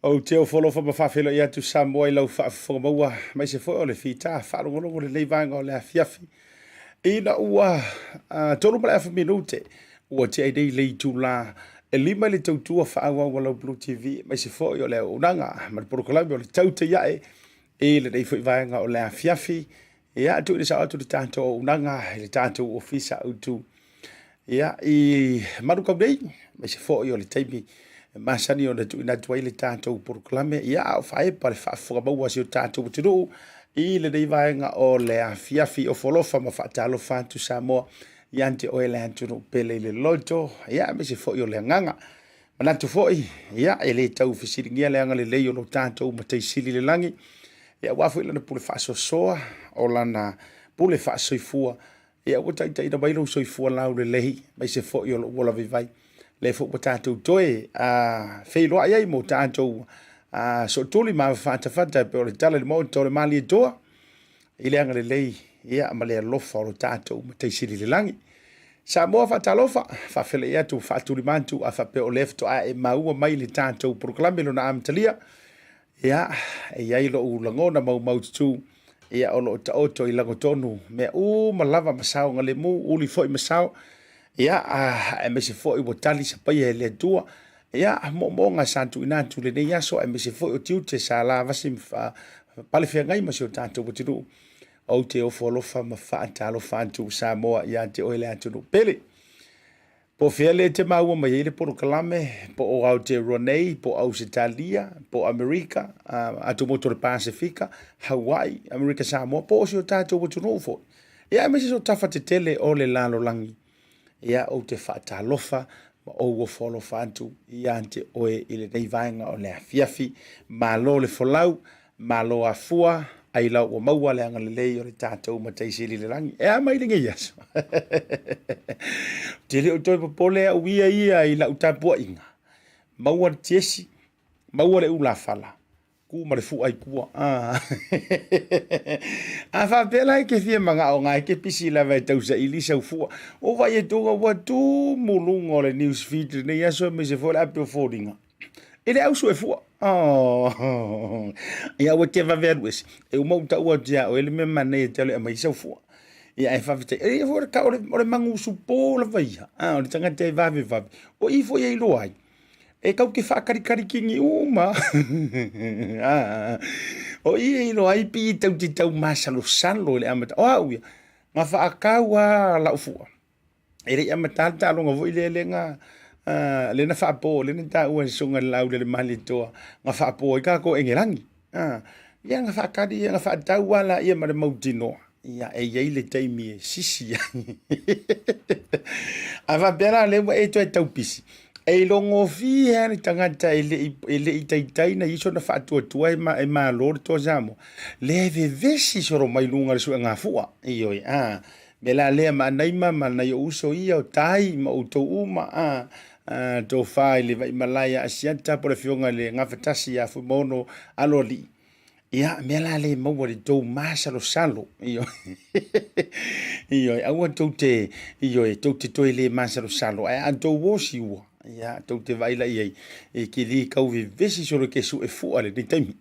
O te o folo fa mawhawhelo ia tu Samoa I lau whakawhamaua mai se fo o le whita wharongonongo le leivanga o le awhiawhi. Ina ua tolu mara awha minute ua te aidei lei tu la e lima le tautua whaawa wa lau BluTV mai se fo o le unanga ma le porokalami o le Tautai iae e le dei whaivanga o le awhiawhi. Ia tu le sa atu le tātou o unanga le tātou ofisa utu. Ia I marukau nei mai se fo o le taimi masani o tu ina tuai le tātou poroklame ia o whae pa le whaafwakabaua si o tātou tiro I le deivaenga o le awhiawhi o folofa ma whaatalo whantu Samoa I ante o ele antuno pele le loto ia me se fo o le nganga manatu fo ia e le tau fisiringia le anga le lei o lo tātou ma teisili le langi ia wafu ilana pule whaasosoa o lana pule whaasoifua ia ua taitaina mai lo soifua lau le lehi mai se fo o lo wala vivai le fo po tātou toe wheiloa iai mo tātou so tuli ma whaatawhata pe o le tala le mo tole mali e toa I le anga le lei ia ma le alofa o lo tātou ma teisiri le langi Samoa whaatalofa whawhele ia tu whaatuli mantu a whape o lefto a e maua mai le tātou proklame lo na amtalia ia e iai lo ulangona mau tu ia o lo taoto I langotonu mea malava masao ngale mu uli fo I masao ia e me se fo I botali sa pai e le tua ia mo nga santu ina tu le nei aso e me se fo o tiu te sa la vasi pale fia ngai ma se o tātou botiru o te o folofa ma whaatalo whantu Samoa ia te oele atu no pele po fia le te maua mai ele poro kalame po o au te Ronei po au se Talia po Amerika atu moto le Pasifika Hawaii Amerika Samoa po o se o tātou botiru fo ia me se o tafa te tele o le lalo langi ia o te whaatalofa ma o ua wholo whantu ia ante oe I le neivaenga o le awhiawhi ma lo le folau ma lo a fua ai lau o maua le anga le lei o le tātou ma teisili le rangi ea mai le ngai aso te le o toi papole a uia ia I lau tapua inga maua le tiesi maua le ula fala ku ma le fu ai kua a whapela ke fia manga o ngai ke pisi la vai tausa I lisa ufua o vai e toga watu mulunga o le news feed ne yaso me se fola api o fōringa ele au su e fua ia o te vaverues e umau ta ua tia o ele me mane e tele a mai sa ufua ia e whawhite e fora ka o le mangu supo la vaia o le tangata e vave o I fo ia I loai e kau ke whakarikari kingi uma o I loai pi tau te tau masalo salo le amata o au ia ngā whaakau a lau fua e rei amata talonga vo I le nga le na whaapo le na ta ua sunga lau le mali toa ngā whaapo I kako engerangi ia ngā whaakari ia ngā whaatau wala ia mare mautinoa ia e iei le taimi e sisi a whapera le wa e toa e taupisi e longo fia ni tangata ele itaitai na iso na whaatuatua e ma lor to zamo le vesi soro mai lunga le sua ngā fua iyo me la lea ma naima ma na yo uso ia o tai ma uto uma to fai le vai malaya asiata por fionga le ngā Tasi a fumono aloli ia me la le mo le to masalo salo iyo au to te iyo to te toile masalo salo ai to wosi wa ia tau te vaila iei e ki li kau vi vesi soro ke su e fua le ni taimi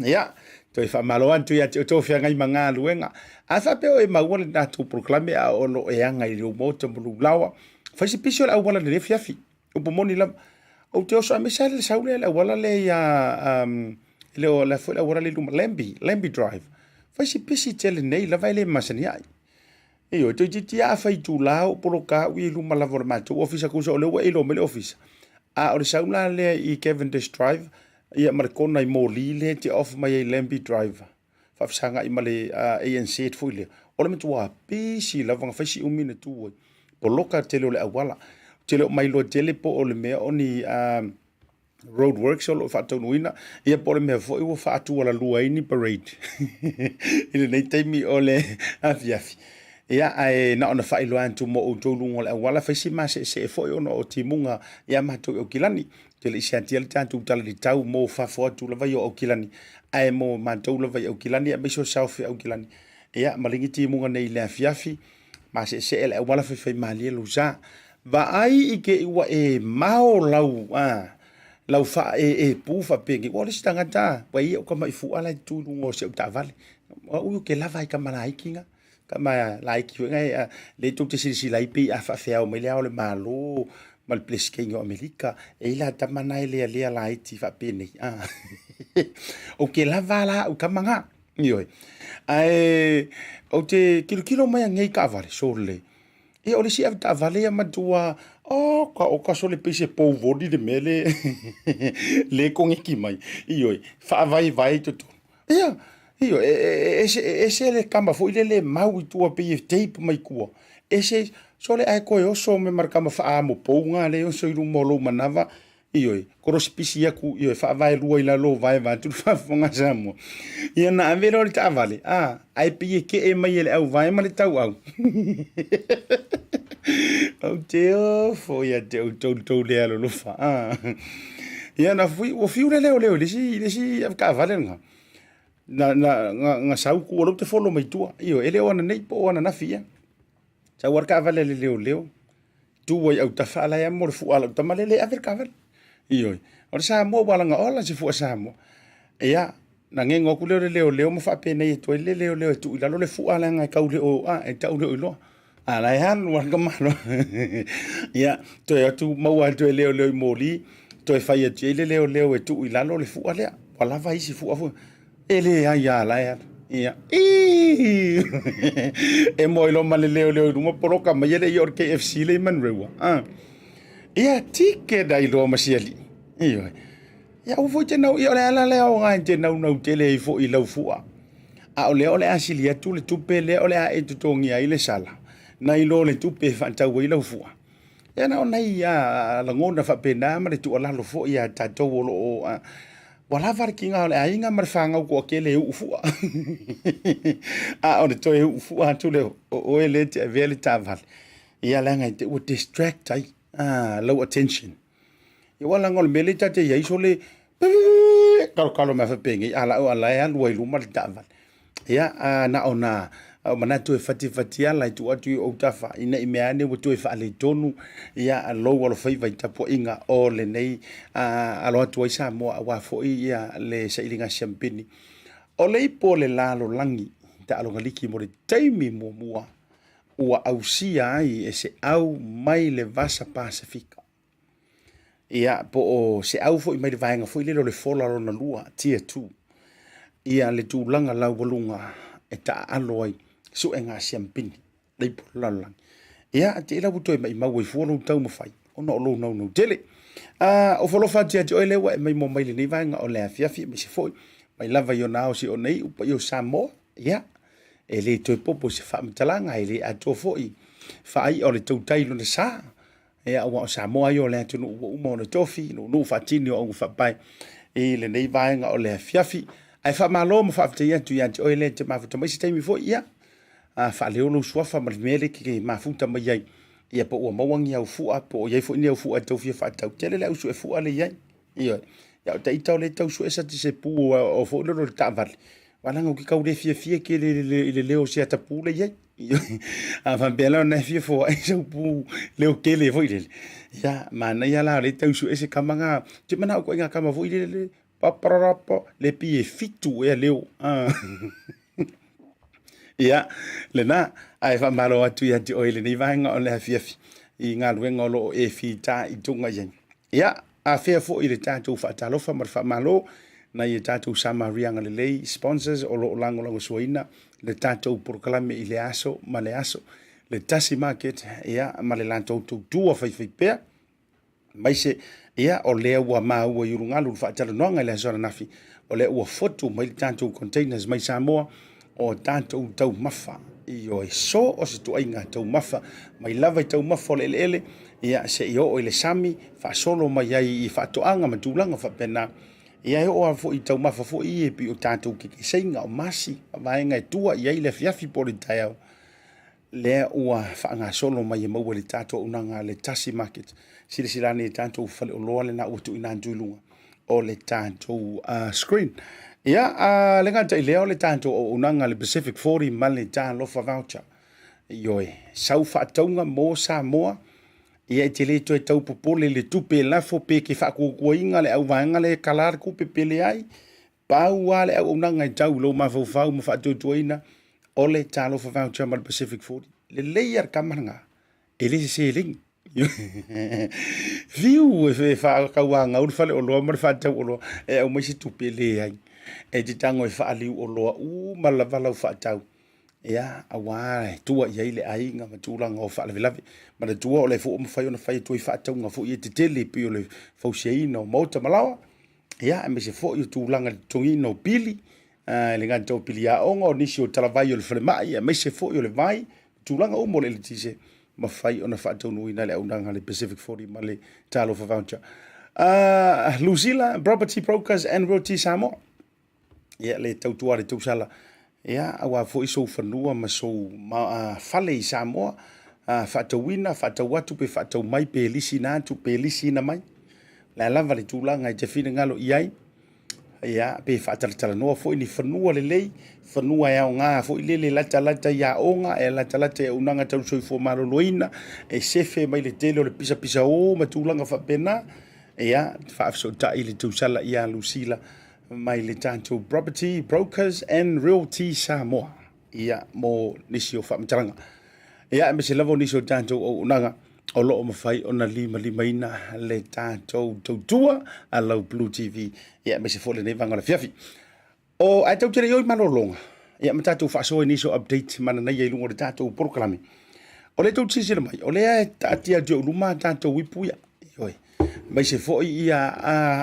ia toi wha malo antu ia te o tōwhia ngai mga luenga a whapeo e maua le nātou proklame a olo e anga I reo mota mulu lawa whaisi pisio le awala le refiafi upo moni lam o te oso a mesa le saule le awala le leo la fo le awala le luma Lambi Drive whaisi pisi tele nei la vai le masani ai Iyo, to jiti a fai tu lao polo ka ui luma la vor mato office kusa o le wa ilo mele office. A o le saula le I Cavendish Drive ia markona I moli le te off mai Lambi Drive. Fa fsanga I male ANC et fuile. O le metua pisi la vanga faisi umine tu polo ka tele le awala. Tele mai lo tele po o le mea oni roadworks o lo fa tonuina ia po le mea fo I wo fa tu ala luaini parade. Ile nei taimi o le afiafi. Ia ai na ona fai loan tu mo o tolu ngol wala fa sima se fo yo no timunga ia ma to o kilani te le siantia le tantu tala di tau mo fa fo tu la vai o kilani ai mo ma to la vai o kilani a biso south o kilani ia malingi timunga nei le afiafi ma se ele wala fa mali lu za va ai I ke wa e mao lau lau fa e pu fa pegi o le stangata wa ia o ka mai fu ala tu ngo se ta vale o ke lava ka malai kinga ka mai like you ngai le tu te si lai pi a fa fe o me le o le malo mal pleskengo Amerika e la ta manai le lai ti fa pene o ke lava la o ka manga yo ai o te kilo mai ngai ka vale so le e o le si ta vale ma tua o ka so le pese po vodi de mele le kongi ki mai iyo fa vai to ia iyo ese le kamba fo ile mau tua pe tape mai kua ese so le ai ko yo so me marka ma fa mo po nga le so iru molo manava iyo ko spisi ya ku iyo fa vai lu ila lo vai tu fa fonga samo ia na avelo le ta vale ai pe ke e mai le au vai ma le tau au o teo fo ia te o le alo fa ia na fui o fiu le le si ka vale nga na sau ku o te folo mai tua io ele ona nei po ona na fia sa war ka vale le tu wai au ta fala ya mo fu ala ta male le aver ka vale io o sa mo bala nga ola si fu sa mo ia na ngengo ku le mo fa pe nei to le tu ila le fu ala nga ka u le o e ta u le lo ala han wan ka malo ia to ya tu mau to le moli to fa ia le e tu ila le fu ala wala vai si fu afu ele ya la ya ia e mo lo male le mo poroka ma ele yor KFC le man rewa ia tike dai lo masiali ia ya u fo te nau ia le o nga te nau te le fo i lo fu a o le asilia tu le tu pe le o le a e tu tongi ai le sala na i lo le tupe fa ta we lo fu ya na ona ia la ngona fa pena ma le tu ala lo fo ia ta to lo wala var kinga le ai nga mar fanga ko ke le u fu o le to u fu tu le o ele te vele taval ia la nga te o distract ai low attention i wala ngol melita te ia so le kalo ma fa pengi ala ya lo i lu mal taval ia na ona mana tu fati ala tu atu o tafa ina imeane wo tu fa le tonu ia lo wala fai vai tapo inga o le nei alo tu isa mo wa fo ia le sailinga champagne o le po le lalo langi ta alo galiki mo le taimi mo mua ua ausia ai ese au mai le vasa pasifika ia po o se au fo mai le vainga fo le le fola lo na lua tier 2 ia le tu langa lau volunga e ta alo ai so enga champagne dei polalang ia te la buto mai mau i fo no tau mo fai o no lo no tele o folo fa te o le wa mai mo mai le vanga o le fiafi me se foi mai lava yo nao si o nei upa yo Samoa ia e le to popo se fa mtalanga ile a to foi fa ai o le Tautai lo sa ia o Samoa yo le to no mo no tofi no fa tini o fa pai e le nei vanga o le fiafi ai fa malo mo fa te ya tu ya o le te ma fa mai se temi foi ia fa le lo suafa ma mele ki ma futa mai ai ia po o mawangi au fu apo ia fo ni au fu atu fi fa tau tele le usu fu ale ia ia ya ta ita le tau su esa se pu o fo lo ta val wala ngo ki ka le fie ke le o se ata pu le ia fa bela na fie fo ai so pu le o ke le fo ile ya mana ya la le tau su ese kamanga te mana ko nga kama fo ile le paparapo le pie fitu e leo ia le na ai fa malo atu ia ti oile ni vanga o le fiafi i nga luenga lo e fita i tunga yen ia a fea fo i le tatu fa talo fa mar fa malo na i tatu samaria nga le lei sponsors o lo lango suina le tatu proclame i le aso ma le aso le Tasi Market ia ma le lanto tu tua fai pea mai se ia o le ua ma ua yurunga lu fa talo no nga le zona nafi o le ua foto mai tatu containers mai Samoa o tanto tau mafa i o so o se tu ainga tau mafa mai lava tau mafa le ia se i o le sami fa solo mai ai i fa toanga ma tulanga fa pena ia o fo i tau mafa fo i e pi o tanto ki seinga o masi vai nga tua ia le fiafi poli tau le ua fa nga solo mai mo le tato unanga le Tasi Market silani tanto fa le lo le na o tu ina ndulunga o le tanto screen ia le ngata i leo le tanto o unanga le Pacific 40 male tan lo fa voucher yoi sau fa tonga mo Samoa ia te le toi tau popole le tupe la fo pe ke fa ko inga le au vanga le kalar ku pepele ai pau ale au nanga tau lo ma fo fa ma fa tu ina ole talo fa voucher mal Pacific 40 le layer kamanga ele se ling viu e fa ka wanga ul fa le o lo ma fa tau o lo e au mai si tupele ai e di tango e fa ali o lo u mala vala fa tau ia awa tua ia ile ainga ma tulanga o fa le lave ma le tua o le fo mo fa ona fa tu fa tau nga fo i te tele pi o le fo seino Maota malawa ia me se fo i tulanga tongino pili le nga tau pili a onga nisi o talavai o le fle mai me se fo i le vai tulanga o mo le tise ma fai ona fa tau nuina le unanga le Pacific 40 ma le talo for voucher Luzila Property Brokers and Realty Samoa ia le tau tua le tau sala ia awa fo iso fanua ma so ma fale i Samoa fa tawina fa tawatu pe fa taw mai pe lisi na tu pe lisi na mai la lava le tulanga i te fina ngalo iai ia pe fa tala no fo ni fanua le lei fanua ya nga fo ile le lata ya onga e lata e unanga tau so fo malo loina e sefe mai le tele le pisa o ma tulanga fa pena ia fa so ta ile tu sala ia Lucila mai le tanto Property Brokers and Realty Samoa ia mo nisi o whaamtaranga ia me se lavo nisi o tanto o unanga o loo mawhai o na lima ina le tanto tautua a lau BluTV ia me se fole nei vanga la fiafi o ai tau tere ioi malolonga ia me tato whaasoa nisi o update mana nei lungo le tato porokalami o le tau tisira mai o le ai tatia dio luma tanto wipuia ioi mai se foi ia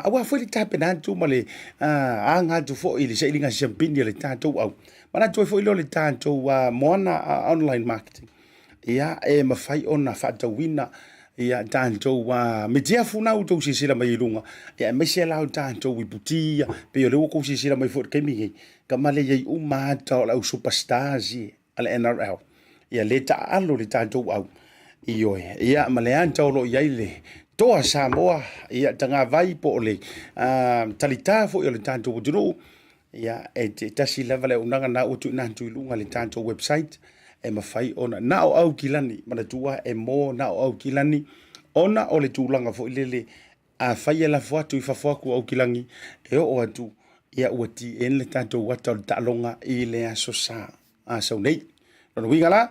awa foi le tape na tu male anga tu foi le se linga champagne le tanto au mana tu foi le tanto mona online marketing ia e mafai ona fata wina ia tanto media funa u tu sisira mai lunga ia me se la tanto wi putia pe yo le ko sisira mai for kemi kamale ye uma ta la superstars ale NRL ia le ta alo le tanto au io ia male anto lo ia ile toa Samoa ia tanga vai po le talita fo le tanto udro ia e tasi level unanga na utu na tu lunga le tanto website e mafai ona na au kilani mana tua e mo na au kilani ona o le tulanga fo ile a fai la fo tu fa fo ku au kilangi e o atu ia uti en le tanto wata ta longa ile aso sa so nei no wingala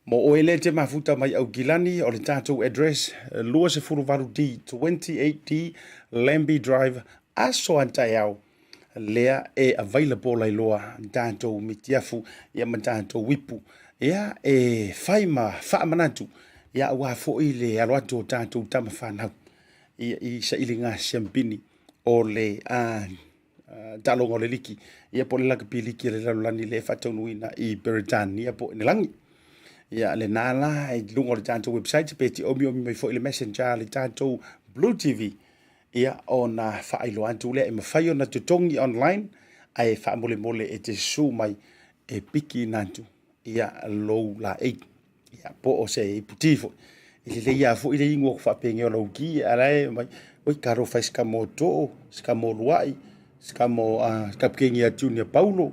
mo o ele te mafuta mai au gilani o le tatou address lua se furu varu D 28D Lamby Drive aso antaiao lea e available lai loa tatou mitiafu ia ma tatou wipu ia e faima faamanatu ia ua fo'i le aloato tatou tama fanau ia i sa ilinga champini o le talonga o le liki ia po le lakapiliki le lalolani le fataunuina i Beretania po ne langi ia le nala e lungo le tanto website pe ti omi mai fo le messenger le tanto BluTV ia ona fa ilo antu le e mafai ona tutongi online ai fa mole e te su mai e piki nantu ia low la 8 ia po o se putifo ile ia fo ile ingo fa penge o logi ala mai o caro fa skamoto skamoluai skamo kapkengi a Junior Paulo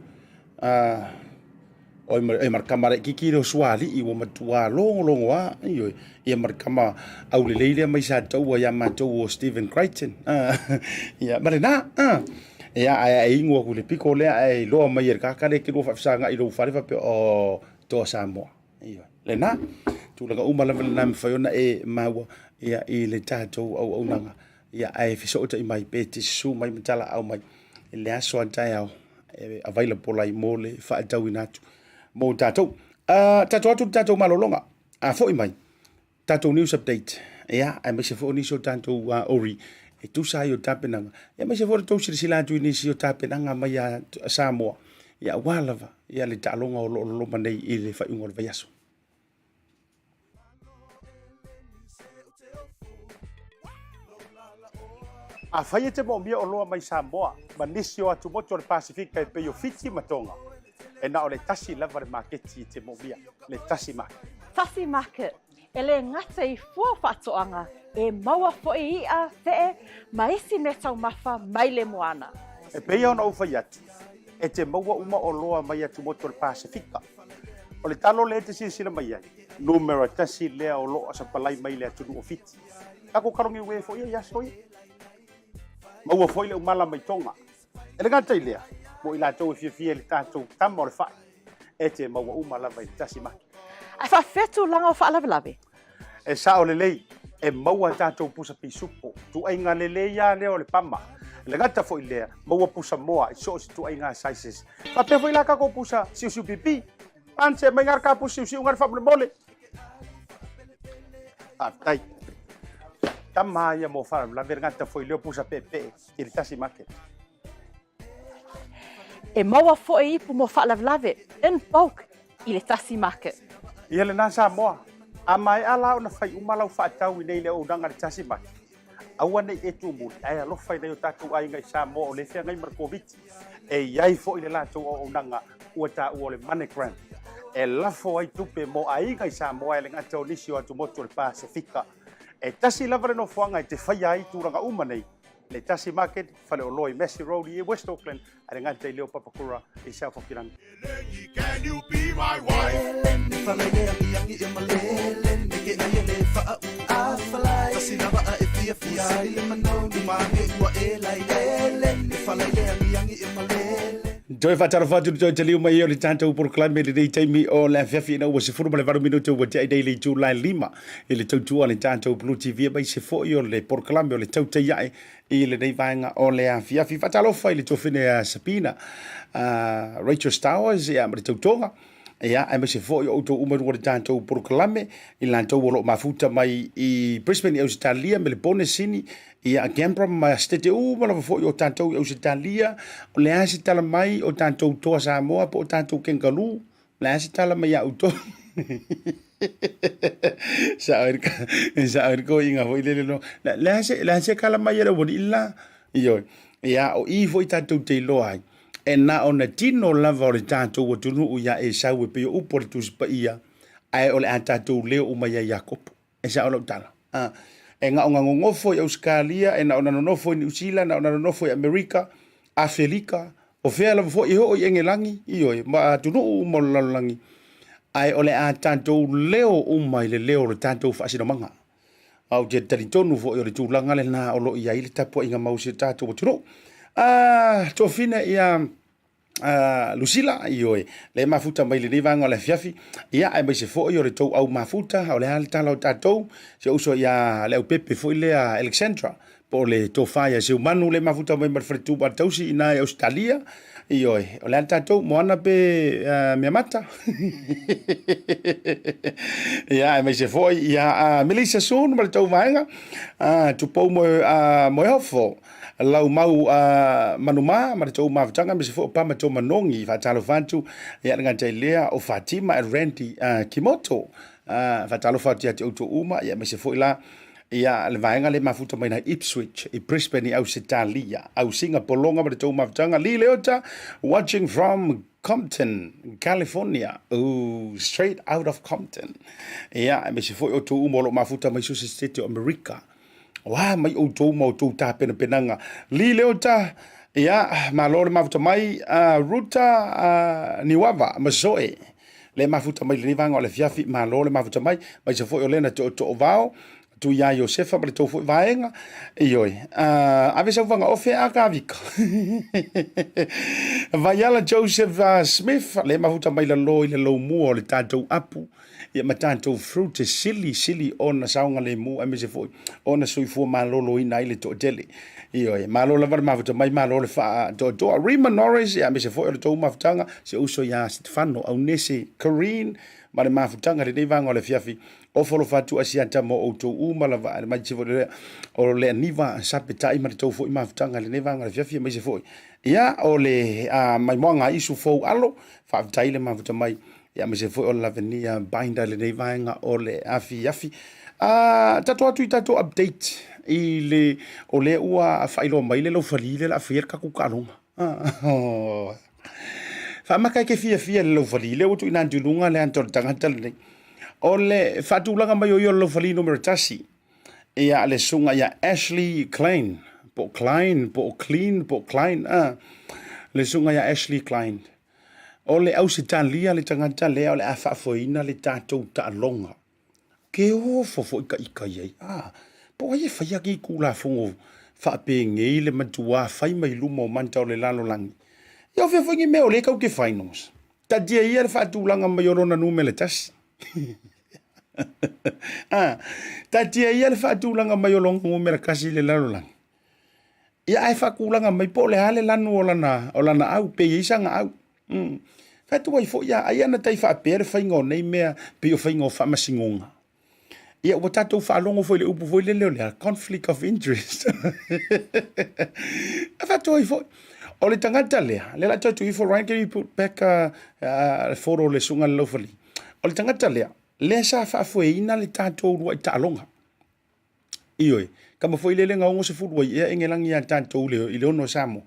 o e markama re kikiro swali i wo matua longo io e markama au le leile mai sa tau ya ma tau Stephen Crichton ia marena ia ai ingo ku le piko le ai lo mai er ka kare ki lo fa sanga i lo fa fa pe o to Samoa io le na tu la uma la na fa yona e mawa ia i le tato au nanga ia ai fiso ta i mai peti su mai mtala au mai le aso antai au available ai mole fa tau inatu mo tatou tatou malolonga fo mai tatou news update ia ai me se fo ni so tatou ori e tu sa yo tapenanga ia me se fo to sila tu ni si yo tapenanga mai a Samoa ia walava ia le talonga o lo manei i le fa ingol vayaso a faia te mo mia o loa mai Samoa manisi o atu moto le Pasifika pe yo fiti matonga e na o le tasi lava le maketi te mobia, le Tasi Market. Tasi Market, e le ngata i fua whatoanga, e maua foe ia fee, maisi me tau mafa mai le moana. E peia ona uwhai atu, e te maua uma o loa mai atu moto le Pasifika. O le talo le te sila mai ai, numero tasi lea o loa sa palai mai lea tunu o fiti. Ako karongi ue fo ia soi. Maua fo ile umala mai tonga. Ele ngata ilea. Mo ila tau fia le tātou tama o le whai. E te maua umala mai Tasi Market. Ai whawhetu langa o whaalawelawe? E sa o le lei. E maua tātou pusa pisupo. Tu ai ngā le lei ia leo le pama. Le ngata fo ilea. Maua pusa moa. I so si tu ai ngā sizes. Pa pe fo ila kako pusa siu pipi. Anse mai ngar ka pusa siu ngar whamule mole. Tai. Tama ia mo whara. La vergata fo ileo pusa pepe. I le Tasi Market. E maua fo e ipu mo whaalawelawe. In bulk i le Tasi Market. Ia le nā Samoa. A mai ala o na whai umalau whaatau i nei le o nanga le Tasi Market. Aua nei e tu muli. Ai alofa i nei o tātou ai ngai Samoa o le whea ngai markoviti. E iai fo i le lātou o nanga ua tā ua le MoneyGram. E lafo ai tupe mo ai ngai Samoa e le ngata o nisi o atu motu le Pasifika. E tasi lava le no fuanga i te whai ai tūranga uma nei. Le Tasi Market, whale o loi Messi Road i West Auckland, a le ngata i leo papakura i South Auckland. Can you be my wife? Toi fatara fatu toi te liu mai o le tātou proclame le nei taimi o le awhiawhi na ua se furu ma le varu minuto ua te aidei le July 5 i le tautua le tātou BluTV mai se fo i o le proclame o le tautai iae i le nei vaenga o le awhiawhi fatalofa i le tofine a Sabina Rachel Stowers i a ma le tautonga ia ai mai se fo i o tau umaru o le tātou proclame i lantou o lo mafuta mai i Brisbane i Australia me le Bonesini ia Canberra ma stete uma la fo o tātou i Australia o le asi tala mai o tātou toa Samoa po o tātou kengalu le asi tala mai au to sa ko inga ho ile no le asi kala mai era woni illa io ia o i fo i tātou te loai e na ona tino lava o le tātou o tunu u ia e sau e peo upo le tusi pa ia ai o le a tātou leo uma ia Jakob e sa o lau tala e nga onga ngofo i Australia e na ona nonofo i New Zealand na ona nonofo i Amerika Afrika o fea lava fo i ho i engelangi i oi ma tunu u mo lalangi ai o le a tātou leo uma i le leo le tātou whaasino manga au te talitonu fo i o le tūlanga le na o lo i ai le tapo inga mausi tātou o tunu tofina ia Lucila i oe le mafuta mai le vanga o le fiafi ia ai mai se fo i o le tou au mafuta o le hali tala o tātou se uso ia le au pepe fo i le Alexandra po le tofaya se umanu le mafuta mai marfretu ba tausi ina e Australia i oe o le hali tātou moana pe mea mata ia ai mai se fo i ia Melissa Soon ma le tou vaenga tupou mo hofo lau mau manuma ma tau mavtanga me se fo pa ma to manongi fa talo fantu ya nga tai lea o Fatima e Randy Kimoto fa talo fatu ya te uma ya me se fo ila ya le vaenga le mafuta mai na Ipswich i Brisbane au Australia au Singapore longa ma tau mavtanga li leota watching from Compton, California. Oh, straight out of Compton. Ya me se fo o to uma lo mafuta mai su se state America. Wah, mai o tō mau tō tā pena penanga. Li leo tā, ia, ma lore mafuta mai, ruta niwawa, masoe. Le mafuta mai le vanga o le fiafi, ma lore mafuta mai se fo o lena to o vao, tu ia Josefa, ma le tō fo i vaenga, ioi. Ave sa vanga ofe a kawika. Vaiala Joseph Smith, le mafuta mai la loi le lo mua o le tātou apu, ia ma tātou fruit sili ona saunga le mu ame se foi ona sui fu malolo ina ile to tele io e malolo va mafuta mai malolo fa to Rima Norris ia me se foi le to mafutanga se uso ya Stefano au nese Corinne ma le mafutanga le vanga le fiafi o folo fatu Asiata mo o to uma la va ma se foi o le niva sapeta i ma to foi mafutanga le vanga le fiafi me se foi ia o le mai moanga isu fo alo fa taile mafuta mai ya me se foi o la venia binda le nei vaenga o le afi tatu atu i tatu update i le o le ua whailo mai le lo whalile la whier kaku karunga whamaka ke fia le lo whalile o tu ina ndununga le antor tangata le o le whatulanga mai o lo whalino meritasi ia le sunga ia Ashley Klein le sunga ia Ashley Klein o le au se talia le tangata lea o le a whaafoina le tātou taalonga. Ke o fofo ika iei. Po ai e whaia ki kula fongo whaape ngei le matua whai mai luma o manta o le lalo langi. Ia o whiawhingi mea o le kau ke whainos. Ta dia ia le whaatulanga mai orona nume le tasi. Ta dia ia le whaatulanga mai orona nume le kasi le lalo langi. Ia ai whakulanga mai po le hale lanu o lana au, pe isanga au. Whatu wai fo ia, ai ana tai whaapere whaingo nei mea pe o whaingo whaamasingonga. Ia ua tātou whaalongo foi le upu foi le leo lea, conflict of interest. Whatu wai fo, o le tangata lea, le la tautu ifo, Ryan, can you put back a photo le sunga le laufali? O le tangata lea, lea sa whaafue ina le tātou rua i tālonga. Ioi, kama foi le ngā ongo se furu wai ea engelangi a tātou leo i leono Samoa.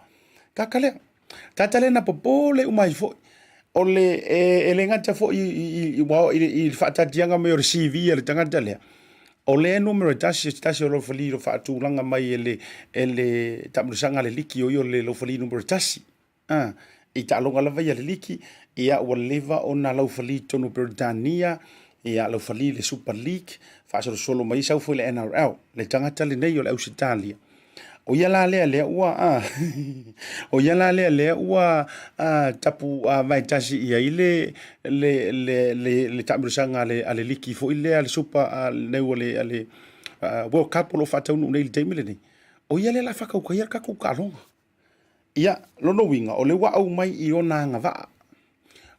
Kakalea, tātale na popo le umai foi. O le le ngata fo i whaatatianga mai o le CV le tangata lea. O le numero tasi o lo fali lo whaatulanga mai ele tamurusanga le liki o le lo fali numero tasi. I ta'alonga lava ia le liki, ia ua leva o na lau fali tonu Britania, ia lau fali le Super League, whaasoro solo mai sau foi le NRL, le tangata le nei o le Ausitalia. O ia la lea ua o ia la lea ua tapu mai tasi ia ile le tamurusanga ale liki fo ile ale super neu ale World Cup lo fatau no nei teimile ni o ia le la fakau ka ia ka ku kalonga ia lono winga o le wa au mai I ona nga va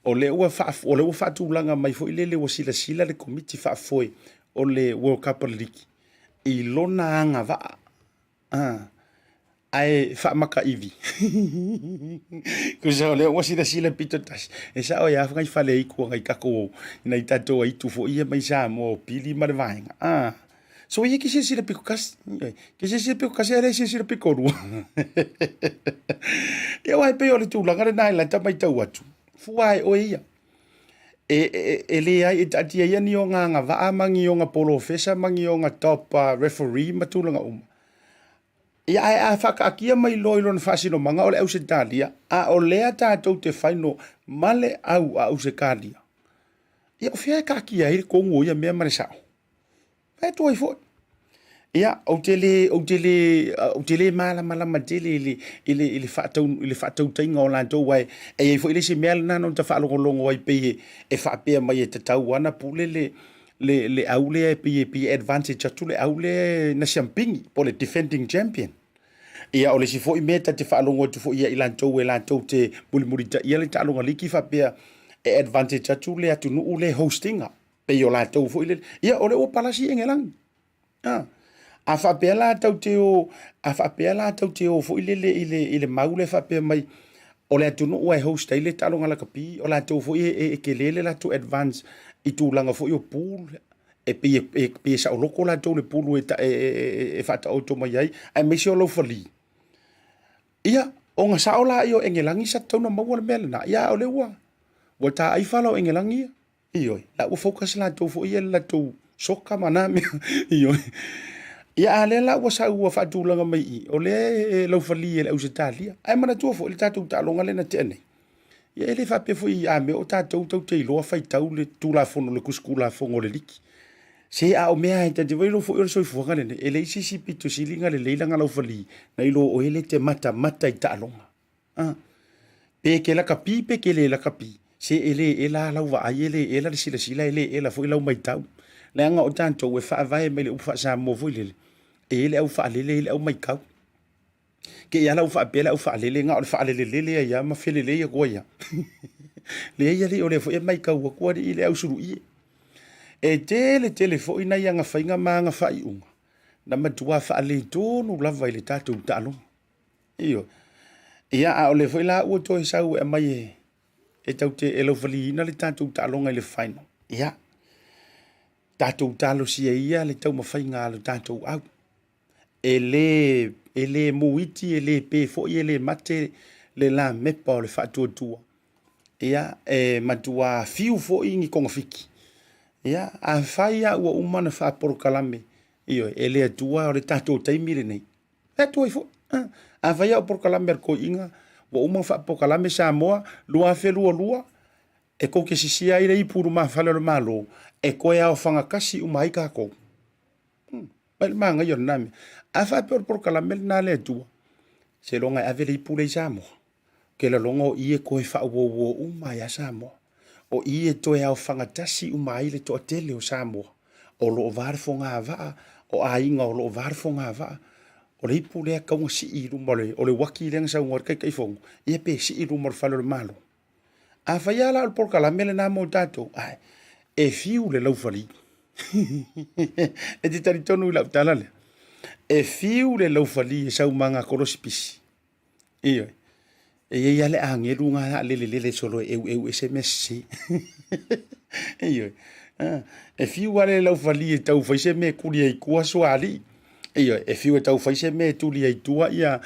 o le ua fatu langa mai fo ile le wasila le committee fa foi o le World Cup liki I lona nga va ai fa maka ivi kusa le wasi da sila pito tas e sa o ya fa fa le ku ngai kako ina itato ai tu fo ia mai sa mo pili ma vainga so ia ki se sila piko kas ki se sila piko kas era se sila piko ru ia wai pe o le tu langa na ila ta mai tau atu fu ai o ia le ai ati ia ni o nga va mangi o nga polo fesa mangi o nga top referee matulanga ia ai whakaakia mai loilo na whasino manga o le Ausitalia, o lea tātou te whaino male au a Ausitalia. Ia o whia kakia hiri kongo ia mea mare sao. Hei tuai fo. Ia o te le malama tele ili whaatau tainga o lantou wai. E fo ili se mea le nano ta whaalongolongo wai peye e whaapea mai e te tau ana pule le aule pe advantage atu le aule na champingi po le defending champion ia ole si fo I meta te whaalongo tu fo ia I lantou te mulimurita ia le ta'alonga liki whapea e advantage atu le atu nuu le hostinga pe o lantou fo ia ole o palasi engelang a whapea lantou te o fo ile maule whapea mai o le atu nuu e hosta ile ta'alonga la kapi o lantou fo e kelele la tu advance I tūlanga fo I o pool e pe sa o loko la tō le pool e whata auto mai ai ai mesi o lau whali ia o ngā saola I o engelangi sa tauna maua le mele na ia o le ua wa ta ai whala o engelangi ioi la ua focus la tō fo ia la tō soka mana me ioi ia a le la ua sa ua whatūlanga mai I o le lau whali e le Ausitalia ai mana tō fo I le tātou tālonga le na tēnei ia ele fa pe foi a me o tātou tau te iloa fai tau le tūla fono le kuskula fongo le liki. Se a o mea e te wailo fo iro soi fuanga lene, ele isi si pito silinga le leilanga lau fali, na ilo o ele te mata I tālonga. Pe ke la kapi, pe ke le la kapi, se ele ela lau wa ai ele ela le sila ele ela fo ilau mai tau. Le anga o tātou e wha vai me le ufa sa mo foi lele, ele au wha lele ele au mai kau. Ke ia lau wha pela au wha lele ngā o le wha lele ia ma whelele ia koa ia. Le ia le o le fo e mai kau a kua I le au suru ie. E tele fo ina ia ngā whainga maa ngā whai unga. Na matua wha le tōnu lava I le tātou tālong. Iyo. Ia a o le fo ila ua toi sau e mai e tau te e lau whali ina le tātou tālonga I le whaino. Ia. Tātou tālo sia ia le tau ma whainga le tātou au. Ele muiti ele pe fo ele mate le la mepa o le whatuatua. Ia matua fiu fo ingi konga fiki. Ia a whaia ua umana whaporo kalame. Iyo ele atua o le tātou taimire nei. E tuai fo. A whaia o poro kalame ar ko inga Wa uma whaapokalame Samoa, lua lua, e ko ke sisia i rei puru mawhale o malo, e koe au whangakasi umai kako. Mai manga yon nami. A whaapokalame na le tua. Se longa ave rei pure Samoa. Ke la longo i e koe whaawo umai a Samoa. O i e toe au whangatasi umai le toa tele o Samoa. O lo varfo ngā waa, o ainga o lo varfo ngā waa. O le ipu lea kaunga si i rumare, o le waki lenga sa ungar kai fongo, ia pe si i rumare whalo le malo. A whaiala al porkala mele nā mō tātou, ai, e fiu le laufari. E te tari tonu i lau talale. E fiu le laufari e sau manga korosipisi. Iyo, e ia le angeru ngā lele solo eu SMS si. Iyo, e fiu ale laufari e tau whaise me kuri e kua soali. Iyo, e fiu e tau whaise me tuli ai tua ia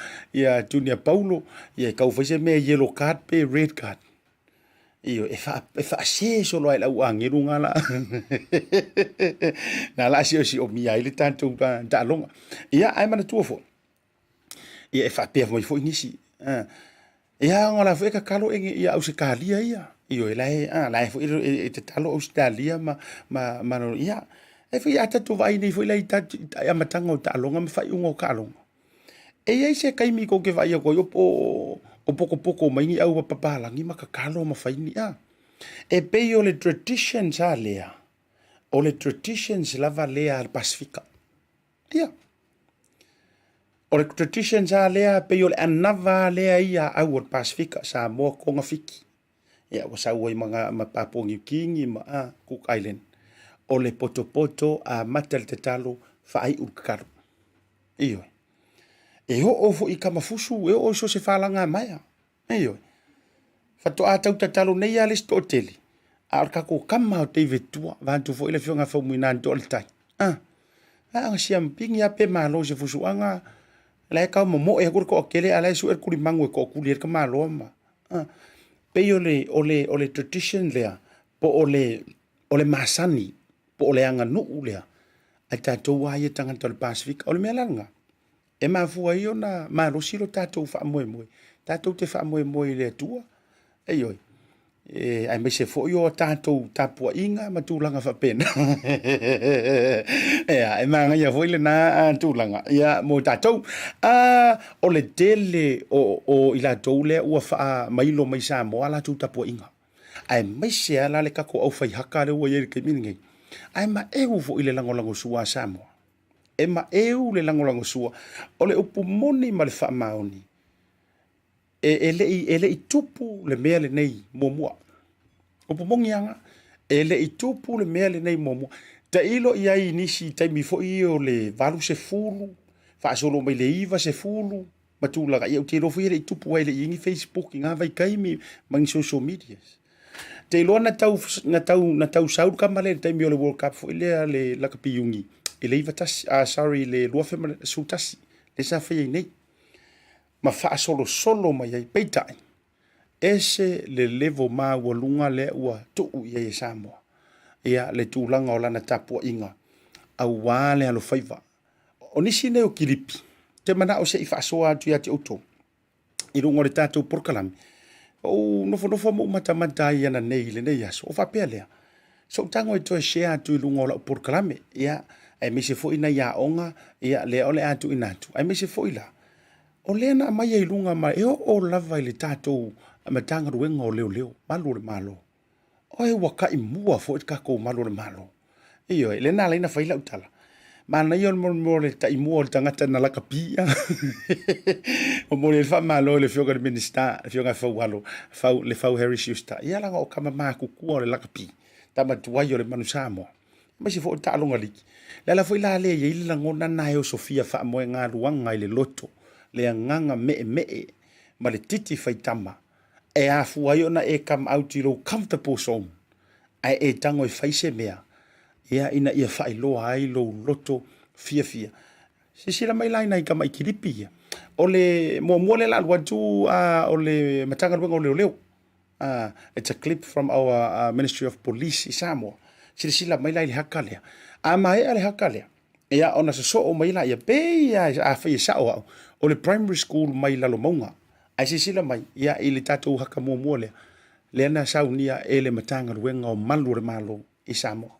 tunia Paulo, ia kau whaise me yellow card pe red card. Iyo, e wha se solo ai lau angeru ngā la. Nā la si o mia ile tātou ta longa. Ia, ai mana tua fo. Ia, e wha pēr mai fo inisi. Ia, ngā la fo e ka kalo enge ia au se kālia ia. Iyo, e lai fo e te talo au se kālia ma no ia. E fai ata tu vai nei foi lai ta amatanga o ta longa me fai ungo ka longa. E ai se kai mi ko ke vai ko yo o poko mai ni au papala ngi makakalo ma fai ni a. E pe yo le traditions a lea. O le traditions lava lea al Pasifika. Ia. O le traditions a lea pe yo le anava lea ia au al Pasifika sa mo ko ngafiki. Ia wa sa wai mga Papua New Guinea ma Cook Island. O le poto a matal te talo whaai urkaru. Iyo. E ho fo i kamafusu, e o so se whalanga maia. Iyo. Fato a tau te talo nei a le sto tele. A orkako kama o te vetua, vantu fo ila fionga whau mui nānto le tai. Anga siam pingi a pe malo se fusu anga, lai kau mo e kurko o kele, a lai su kuri mangu e ko kuri ka malo ama. Pe o le tradition lea, po o le masani, po le anga nuu lea, ai tātou ai e tangata le Pasifika, o le mea langa. E mafua i ona, marosilo tātou wha moe. Tātou te wha moe lea tua. Ei oi. Ai mai se fo i o tātou tāpua inga, ma tūlanga wha pena. Ea, e manga ia foi le nā tūlanga. Ia, mo tātou. O le tele o i la tau lea ua wha mailo mai Samoa la tū tāpua inga. Ai mai se ala le kako au whai haka le ua ieri ke miningai. Ai ma eu fo ile langolango sua Samoa. E ma eu le langolango sua. O le upu moni ma le wha maoni. E le i tupu le mea le nei momua. Upu mongi anga. E le i tupu le mea le nei momua. Ta ilo i ai nisi taimi fo i o le valu se fulu. Wha solo mai le iwa se fulu. Matulaga i au te rofu i le i tupu ai le ingi Facebook. I ngā vai kaimi mangi social medias. Te loa na tau saur kamale te taimi o le World Cup fo ile le lakapiungi. I le iwa tasi, le luafema su tasi. Le sa whai nei. Ma wha solo mai ai peitai. Ese le levo maa ua lunga le ua tuu i e Samoa. Ia le tūlanga o lana tapua inga. Au wale alo whaiva. O nisi neo kiripi. Te mana o se i wha soa atu ia te auto. I rungo le tātou porkalami. O nofo mo mata i ana nei le nei aso. O whapea lea. So tango i toi share atu i lunga o la porkalami. Ia, ai me se fo ina ia onga. Ia, lea ole atu inatu. Ai me se fo ila. O lea na mai ai lunga ma o lava i le tātou matanga ruenga o leo. Malo le malo. O e waka i mua fo i kako malo le malo. Iyo, le na leina whaila utala. Mana i on mo le ta i mua o le tangata na laka pia. O mo le wha malo le whioga le minister, le whioga whaualo, le whau Harris Eusta. Ia langa o kama maa kukua o le laka pia. Tama tuai o le manu Samoa. Mai se fo o tālonga liki. Lala fo ila le ia ili langona na eo Sofia wha moe ngā ruanga i le loto. Le nganga me ma le titi whaitama. E a fuaiona e come out i lo comfortable zone. Ai e tango i whaise mea. Ia ina ia whailoa ai lo loto fia. Se sila mai laina i kama i kiripi ia. O le mua le lalu atu o le matanga ruenga o leo. It's a clip from our Ministry of Police i Samoa. Sila mai lai le hakalea. A mai le hakalea. Ia ona se so o mai la ia pe ia a whai sao au. O le primary school mai lalo maunga. ai sisila mai ia i le tatou haka mua lea lea na saunia e le matanga ruenga o malu re malo i Samoa.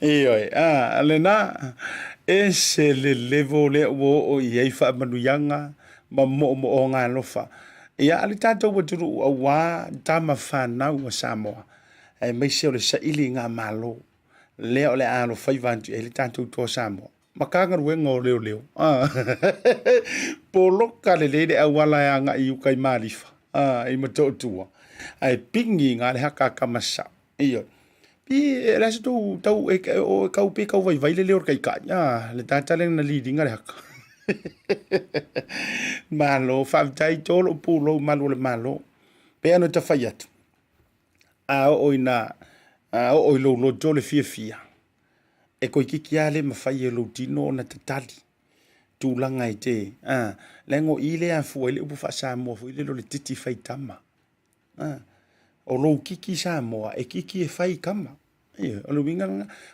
Ioi, alena e se le levo le o iei wha manuyanga ma mo o ngā lofa. Ia ali tātou wa turu a wā tama whanau a Samoa. E mai se o le saili ngā malo. Lea o le alo whaivantu e le tātou tō Samoa. Makanga ruenga o leo. Poloka le leide a wala e anga i ukai marifa. I mato tua. Ai pingi ngā le haka kamasa. Ioi. Pi rasa tu tau o kau pe kau vai le leo kai kanya le tata le na leading ale haka. Malo fai tolo pulo malo le malo. Pe ano ta faiat. A o ina o lo jole fia. E ko kiki ale ma fai lo tino na tatali. Tu langa i te. Lengo ile a fu ile upu fa Samoa fu ile lo le titi fai tama. O lo kiki Samoa e kiki e fai kama. O lo winga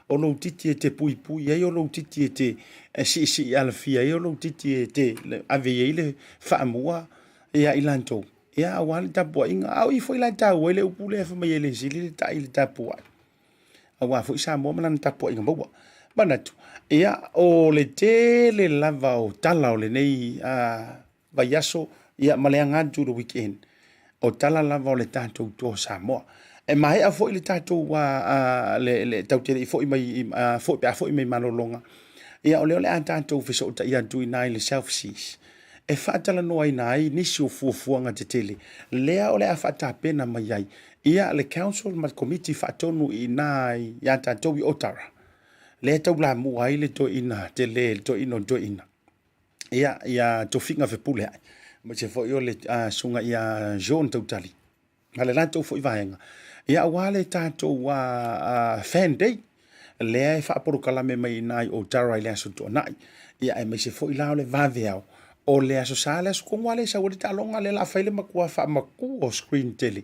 o lo titi e te pui e o lo titi e te si alfia e o lo titi e te ave ile fa mua e a ilanto. E a wali tapo inga au I foi la tau ele upu le fa mai ele sili le ta ile tapo. A wa foi Samoa mana tapo inga bawa. Manatu. E a o le te le lava o tala o le nei vaiaso ia maleanga du the weekend. O tala lava o le tātou tō Samoa. E mai a foi le tātou le tautere I foi mai foi mai malolonga. Ia o leo le a tātou fiso ta ia tui nai le SouthSeas. E whaatala noa I nai nisi o fuafuanga te tele. Lea o le a whaata pena mai ai. Ia le council ma committee whaatonu I nai ia tātou I otara. Lea tau la mua ai le to ina te le to ino to ina. Ia Tofiga Fepulea'i. Ma se foi o le sunga ia Shaun Tautali. Ale la tau foi vaenga. Ia wale tātou fan day. Lea e whaaporo kalame mai nai o tara I lea so tō nai. Ia e mai se foi lao le vaveao. O lea so sa lea so kongwa le sa wale talonga le la whaile makua wha maku o screen tele.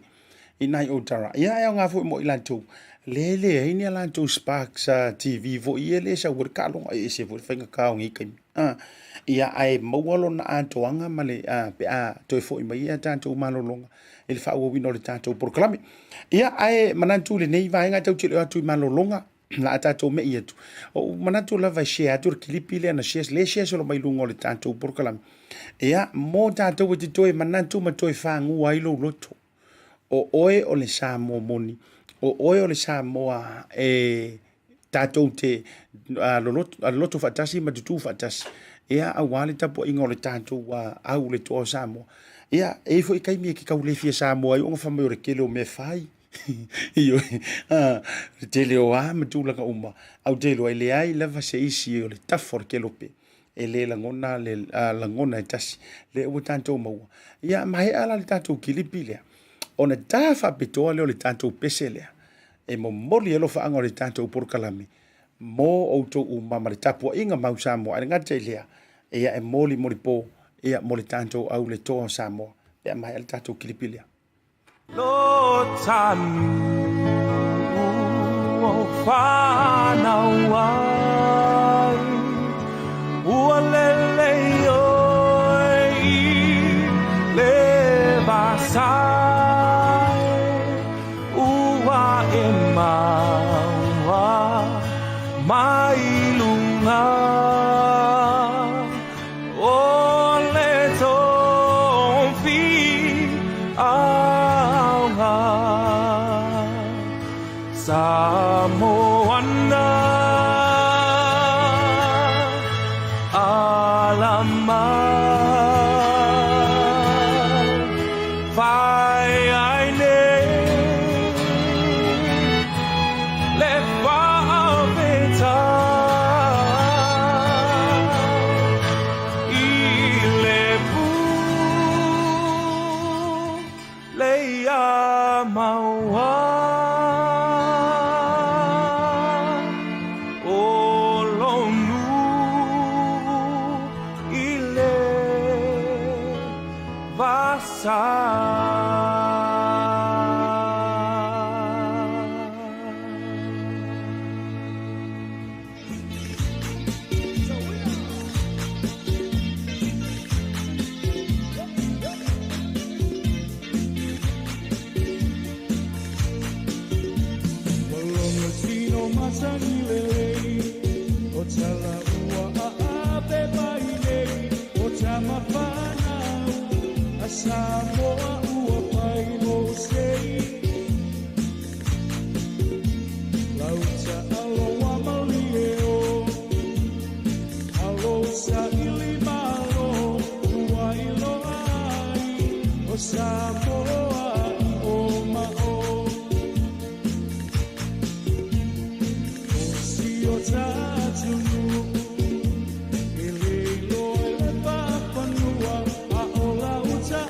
Inai o tara. Ia e ngā fo mo ilantou. Lele ai ni alantou Sparks TV vo i ele sa ur kalonga e se vo whainga kao ngi kai. Ia ai maualo na atoanga male pe toi fo i mai tantou malolonga. Ele fa o wino le tantou proklame. Ia ai manantu le nei vai nga tau tilo atu malolonga. La tantou me ia tu. O manantu la vai share atu kilipi le na shares le shares lo mai lungo le tantou proklame. Ia mo tantou te toi manantu ma toi fa ngu ai lo loto. O oe o le Samoa moni. O oe o le Samoa tātou te loto fatasi ma tutu fatasi. Ia au wale tapo ingo le tātou au le toa Samoa. Ia fo i kaimi ki kau le fia Samoa i onga whamai o re kele o me whai. Iyo, te leo a matula ka uma. Au te leo ele ai lava se isi o le tafo re kele pe. E le langona e tasi. Le ua tātou maua. Ia mahe ala le tātou kilipi lea. Ona tafa petoa leo le tātou pese lea. E mo moli elo whaanga o le tātou porkalame. Mo outou umama le tapua inga mau Samoa. Ane ngata lea. Ea e moli po. Ea moli tātou au le toa Samoa. Ea mahe le tātou kilipi lea. Lo tanu o whanau ai. Ua lele oi le vasai. Mai lunga o le tofi aunga Samoana alama fai aine Samoa ua pai no sei Lauta alo wa malieo Alo sa ili malo Ua ilo ai O Samoa I o mao O si o tatunu Ele ilo ele papanua A o lauta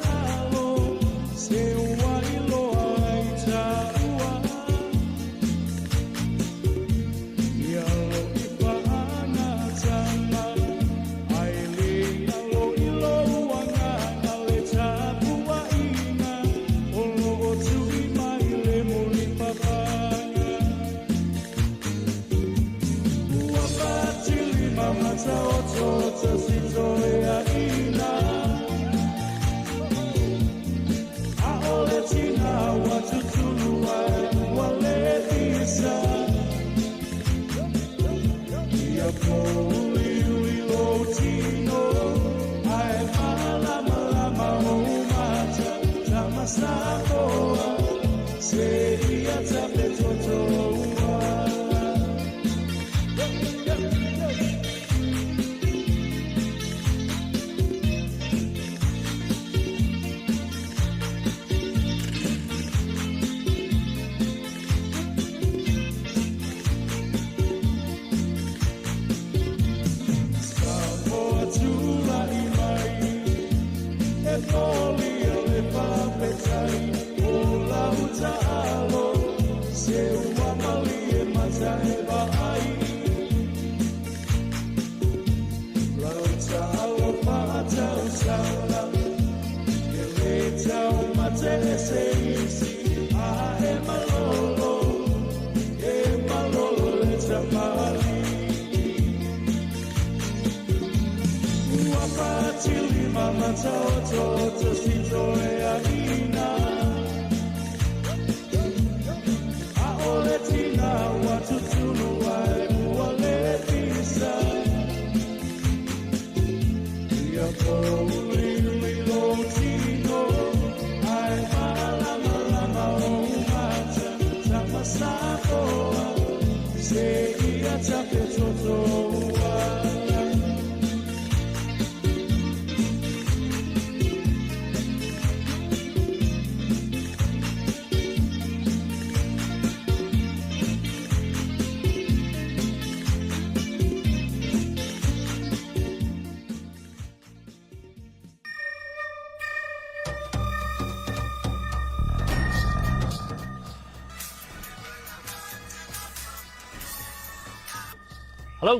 Hello?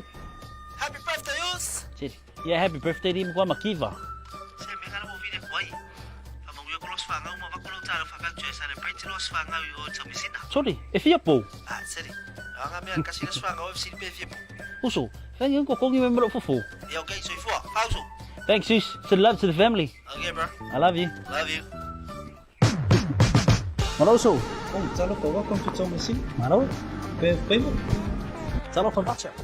Happy birthday, Us! Yeah, happy birthday din ko makiva. Saya mengana mo video ko ay. Among yo kulos fanga mo makulong talo fakak joy celebrate los fanga yo chamisina. Sorry, if you po. Ah, sorry. Ang amin kasi los fanga of sin befi mo. Uso, kaya ko kong member of fufu. Yo okay, so ifo. Pauso. Thanks, sis. To the love to the family. Okay, bro. I love you. Love you. Maroso. Oh, talo ko welcome to Chamisina. Maro. Be mo. Talo from Bacha.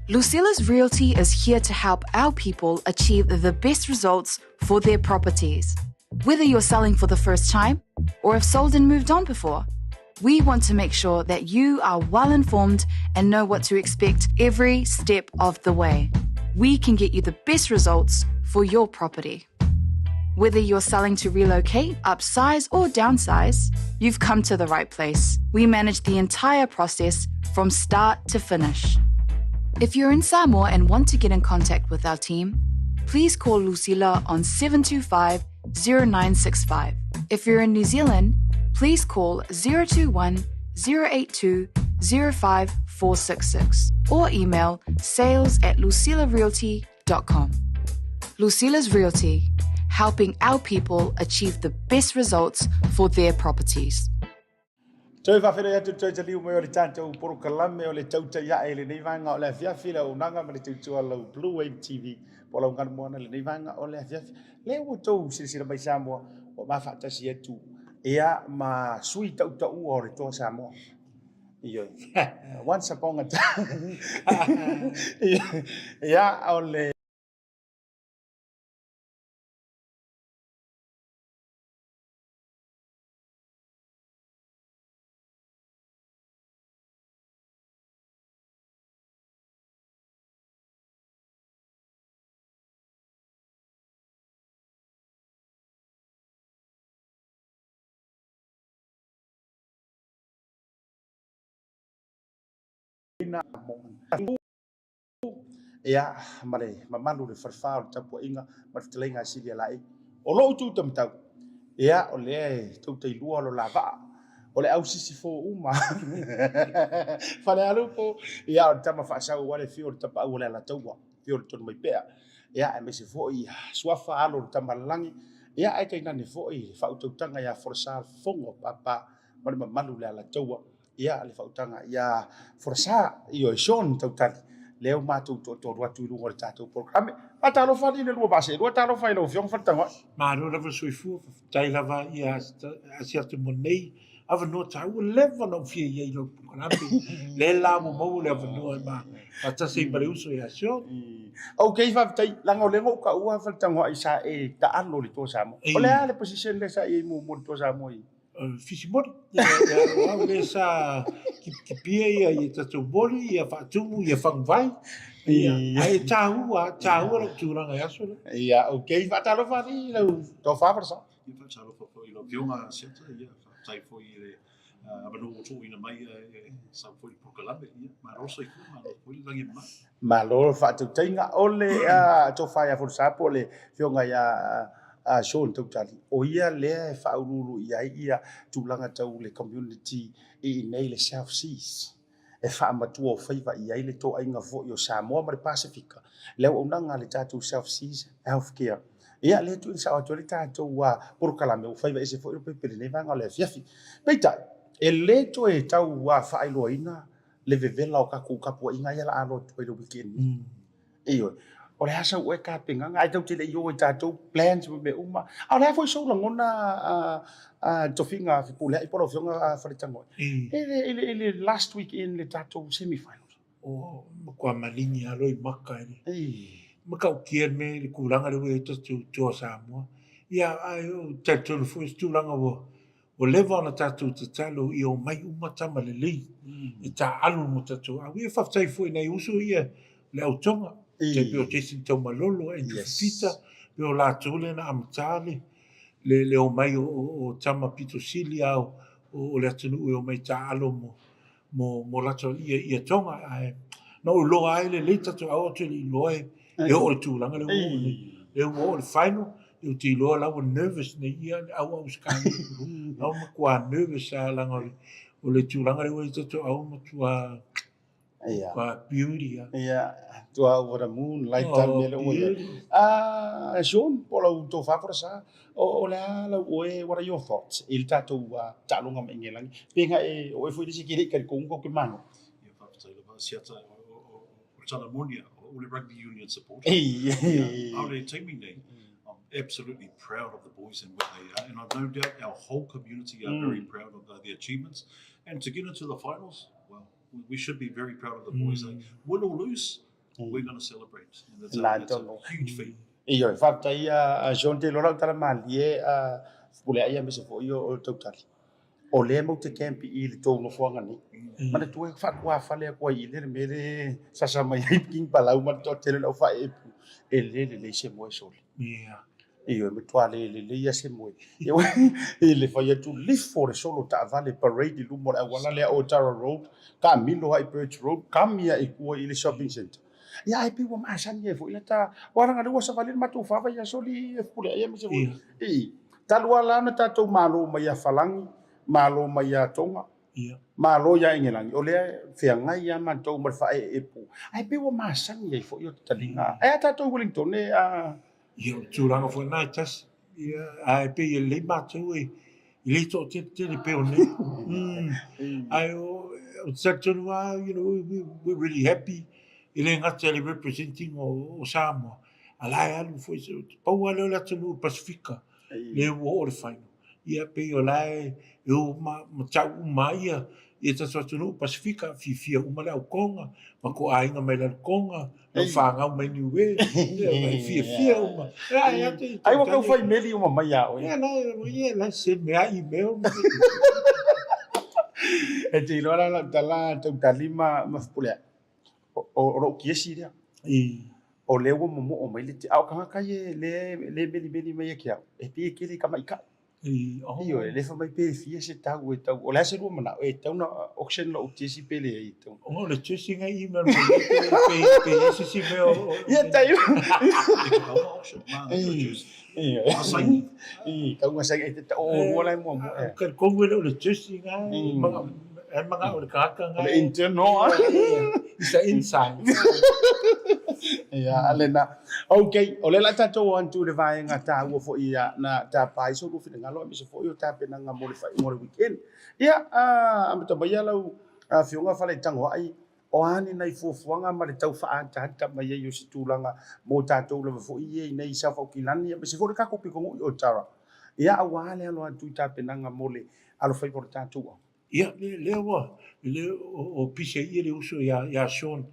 Lucila's Realty is here to help our people achieve the best results for their properties. Whether you're selling for the first time or have sold and moved on before, we want to make sure that you are well informed and know what to expect every step of the way. We can get you the best results for your property. Whether you're selling to relocate, upsize, or downsize, you've come to the right place. We manage the entire process from start to finish. If you're in Samoa and want to get in contact with our team, please call Lucila on 725-0965. If you're in New Zealand, please call 021-082-05466 or email sales@lucilarealty.com. Lucila's Realty, helping our people achieve the best results for their properties. Toi whawhira atu toi te liu mai o le tātou porokalame o le Tautai e le nei vanga o le afiafi la unanga ma le tautua lau Bluwave TV po lau ngana moana le nei vanga o le afiafi. Le ua tau sirisira mai Samoa o mawhaatasi atu ea ma sui tautau o le toa Samoa. Ioi. Once upon a time. Ea o le ea mare mamalu le farfao le tapu inga ma te lenga sili lai o lo tu tam tau ea o le tu te lua lo lava o le au sisi fo uma fale alu po ea o tama fa sa wale fio le tapa o le la taua fio le ton mai pea ea e me se fo ia swafa alo le tama langi ea ai kai nani fo i fa tu tanga ya forsa fongo papa ma le mamalu le la taua ia le fautanga ia forsa io Shaun Tautali leo matu to watu lu ngol tatu programe patalo fali le lua base lua talo fai lo fiong fatanga Maro lava soifu tai lava ia Asiata monei ava no tau leva no fia ia i lo programme le la mo mo le ava no ma ata sei bare uso ia sio okay fa tai lango le ka ua fatanga isa e ta ano le to samo o le ale position le sa e mo to samo i fisimori ia le sa ki pia ia i tatu boli ia fatumu ia fangvai ia ai tahu lo turanga ia so ia okay fa talo fali lo to fa sa ia fa talo fa i lo vionga seta ia tai foi le abano tu ina mai sa foi prokalame ia ma roso i ma foi langi ma ma lo fa tu tenga ole to fa ya for sa po le vionga ia Shaun Tautali o ia le whaururu ia tūlanga tau le community i nei le SouthSeas e whaamatua o whaiva i ai le tō ainga fo i o Samoa ma le Pasifika. Leo unanga le tātou SouthSeas Healthcare. Ia le tu insa o le tātou wa porokalame o whaiva ese fo i pepere ne vanga o le fiafi. Peita, e le to e tau wa whaailoaina le vevela o kapu inga ia la alo tu e le weekend. Iyo. O le hasa ue ka penganga ai tau te le i tātou plans me uma. A le foi so langona Tofiga Fepulea'i polo fionga wharitango. Ele last week in le tātou semi-finals. O kua malingi alo I maka ele. Maka o kia me le kuranga le wei tātou Samoa. Ia ai o tātou le foi stūlanga o lewa na tātou te talo I o mai umatama le lei. E tā alu mo tātou. A wea whaftai foi nei uso ia le au tonga. Te pio Jason tau malolo e fita pio la tole na amatale le o mai o tama pito sili au o le atunu o mai ta alo mo la tole ia tonga no lo ai le leta to au te li loe e o le tūlanga le o le final e o te loa la o nervous ne ia au skani au makua nervous a langa o le tūlanga le o to au matua beauty. Yeah, to over the moon, lifetime mele o. Shaun, polo to Folasa, o la what are your thoughts? Il tato talunga mengelang. Pinga e o foi disi kiri kari kongo ke mano. Ia whawhataila pa Asiata o Talamonia, o le rugby union support. Aore teimi nei. I'm absolutely proud of the boys and what they are, and I've no doubt our whole community are very proud of the achievements. And to get into the finals, well, we should be very proud of the boys. Win or lose, we're going to celebrate. And that's a huge feat. Iyo, whaktai Shaun te lora utara mali Fepulea'i me se fo o Tautali. O le mo te campi I le tō no fuanga ni. Mana tue whakua whale kua I le mele sasa mai king palau mana tō tele lau whae e le Semu e soli. Iyo, me toa le ia Semu e le whaia tu lifo le solo ta avale parade I lumo le awala le o Tara Road, ka milo hai Birch Road, ka mia I kua I le shopping center. Ia ai piwa maasani e fo ila ta waranga le wasa vale matu fawa ia soli e Fepulea'i me se fo. Talua lana tatou malo mai a falangi, malo mai a tonga. Malo ia ingelangi. O lea whiangai ia mantou mai whae e pu. Ai piwa maasani e fo i o talinga. Ai a tatou Wellington e Ia tūranga fo nai tas. Ia ai pe ia le mātou I le tō te le peo ne. Ai o Saturua, you know, we're really happy. Ile ngata ele representing o Samoa. Alai alu foi se pau ale le tunu Pasifika. Le o le final. Ia pe o lai eu ma tau mai ia ta so tunu Pasifika fifia uma le konga. Ma ko ainga mai le konga. No fanga mai ni we. Fifia uma. Ai wa ka fai meli uma mai a o. Ia la se me a email. E te lora la tala Tautali ma Fepulea'i. O ro kiesi ria. O lewo mo o mai le te au kanga kai le beli mai kia. E pe kiri ka mai ka. Iyo le fa mai pe fie se tau e tau. O la se ro mana e tau na auction lo tiesi pele e tau. O le tiesi ngai email pe ese si me o. Ia tai. Auction ma. Ka unga sai e te o wala mo. Ka kongo le tiesi ngai mga o le kaka ngai. Le internal. It's the inside. Ia alena. Okay, o le la tatou antu le vaenga ta ua fo ia na ta pai so ru fina ngalo me se fo yo ta pena nga mo le fai mo le weekend. Ia amata mai lau fionga fale tango ai o ani nai fuafuanga ma le tau whaata mai yo se tūlanga mo tātou le fo ia nei sa fo kilani me se fo le kako piko o Tara. Ia awale alo antu ta pena nga mo le alo fai por tātou. Ia le o pise ia le uso ia Shaun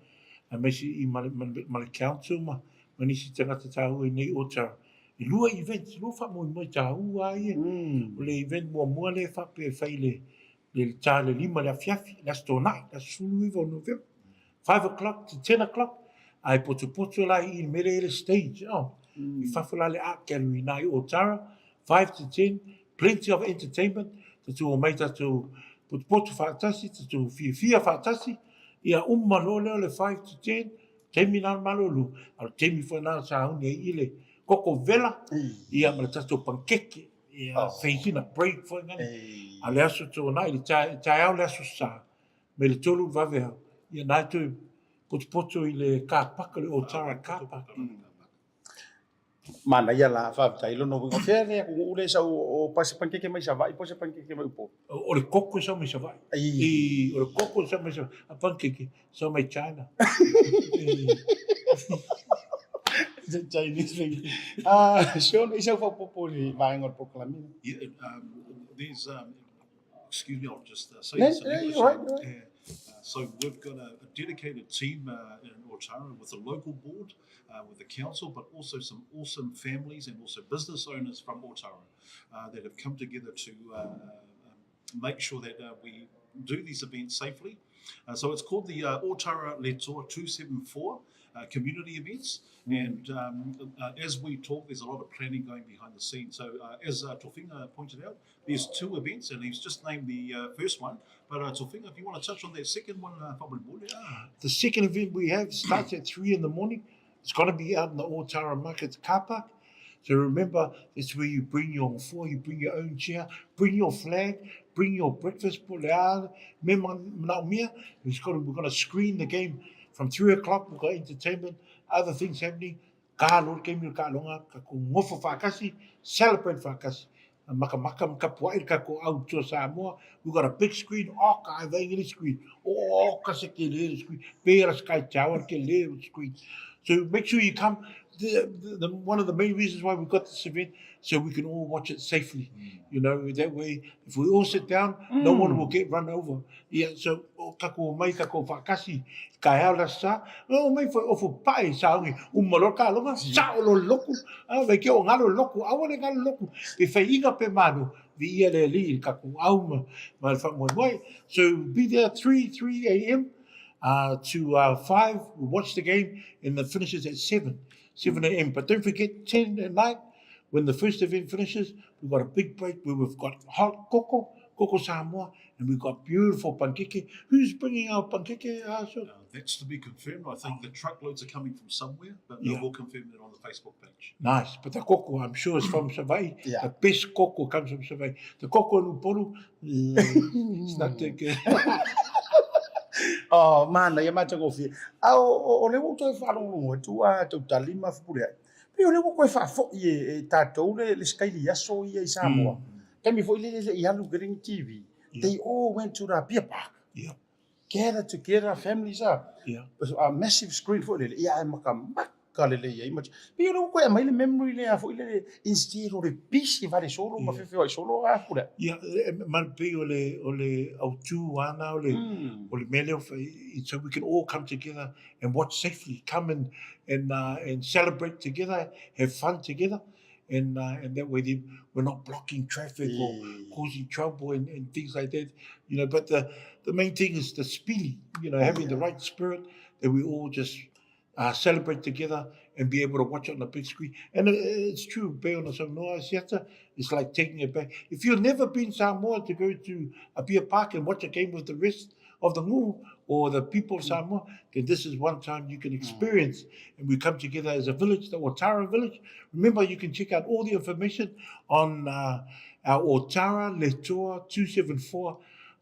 a mesi I male council ma nisi tangata tāu nei o Tara. I lua event, lua wha moi tāu ai o le event mua le wha pe whai le tā le lima le afiafi, le astonai, le sulu iwa o November. 5 o'clock to 10 o'clock, ai poto la I mere ele stage. I whawhala le art gallery nai o Tara, 5 to 10, plenty of entertainment, tatu o mai tatu poto whaatasi, tatu fia whaatasi, ia umalo leo le 5 to 10, temi nana malolu, al temi whanau sa huni e ile, koko vela, ia mala tatu pankeke, ia feikina break for ngani. A le aso tō nai, le tai au le aso sa, me le tolu vave hau. Ia nai tu poto i le kāpaka le Otara kāpaka. Mana ia la whaatai lono ko fea rea ko ule sa o pasi pankeke mai sa vai po sa pankeke mai po. O le koko sa mai sa vai. O le koko sa mai sa a pankeke sa mai China. The Chinese thing. Shaun, isa fa po ni maangot po kami. Yeah, there's excuse me, I'll just say No, this. no, you're right. So we've got a dedicated team in Otara with the local board, with the council, but also some awesome families and also business owners from Otara that have come together to make sure that we do these events safely. So it's called the Otara Letoa 274 community events. And as we talk, there's a lot of planning going behind the scenes. So as Tofiga pointed out, there's 2 events, and he's just named the first one. But Tofiga, if you want to touch on that second one, probably more. The second event we have starts at 3 in the morning. It's going to be out in the Otara Market car park. So remember, it's where you bring your four, you bring your own chair, bring your flag, bring your breakfast. We're going to screen the game from 3 o'clock. We've got entertainment, other things happening. Celebrate whakasi. Maka out to Samoa. We've got a big screen, English screen, screen, Pera Sky Tower screen. So make sure you come. One of the main reasons why we've got this event, so we can all watch it safely. You know, that way, if we all sit down, no one will get run over. Yeah, so kako mai kako whakasi, kai hala sa, mai for pai saungi, umaloka longa, sa lo loku, ve ke o ngalo loku, awale ngalo loku, pe whainga pe manu, vi ia le li, kako auma, mal whamoe. So be there 3 a.m. To 5, we watch the game, and it finishes at 7 a.m. But don't forget, 10 at night, when the first event finishes, we've got a big break where we've got hot koko Samoa, and we've got beautiful pankeke. Who's bringing our pankeke? That's to be confirmed. I think the truckloads are coming from somewhere, but we'll confirm that on the Facebook page. Nice, but the koko, I'm sure, is from Savai. The best koko comes from Savai. The koko in Upolu, it's not that good. Oh, mana ia mata ko fi. O le wo toi fa lo tu Tautali Fepulea'i. Pe o le wo ko fa fo e tatou le sky li aso ia Samoa. Kami fo le ia lu green TV. They all went to the beer park. Yeah. Gathered together, families up. Yeah. A massive screen for le ia maka kalele ia image. Pe o le ko e mai le memory le fo le instead o le bisi va le solo ma fe solo a pura. Yeah, man pe o le autu ana o le mele so we can all come together and watch safely, come and celebrate together, have fun together, and that way we're not blocking traffic or causing trouble and things like that, you know. But the main thing is the spirit, you know, having the right spirit that we all just celebrate together and be able to watch it on the big screen. And it's true, Asiata, it's like taking it back. If you've never been Samoa to go to a beer park and watch a game with the rest of the ngu or the people of Samoa, then this is one time you can experience. And we come together as a village, the Otara village. Remember, you can check out all the information on our Otara Letoa 274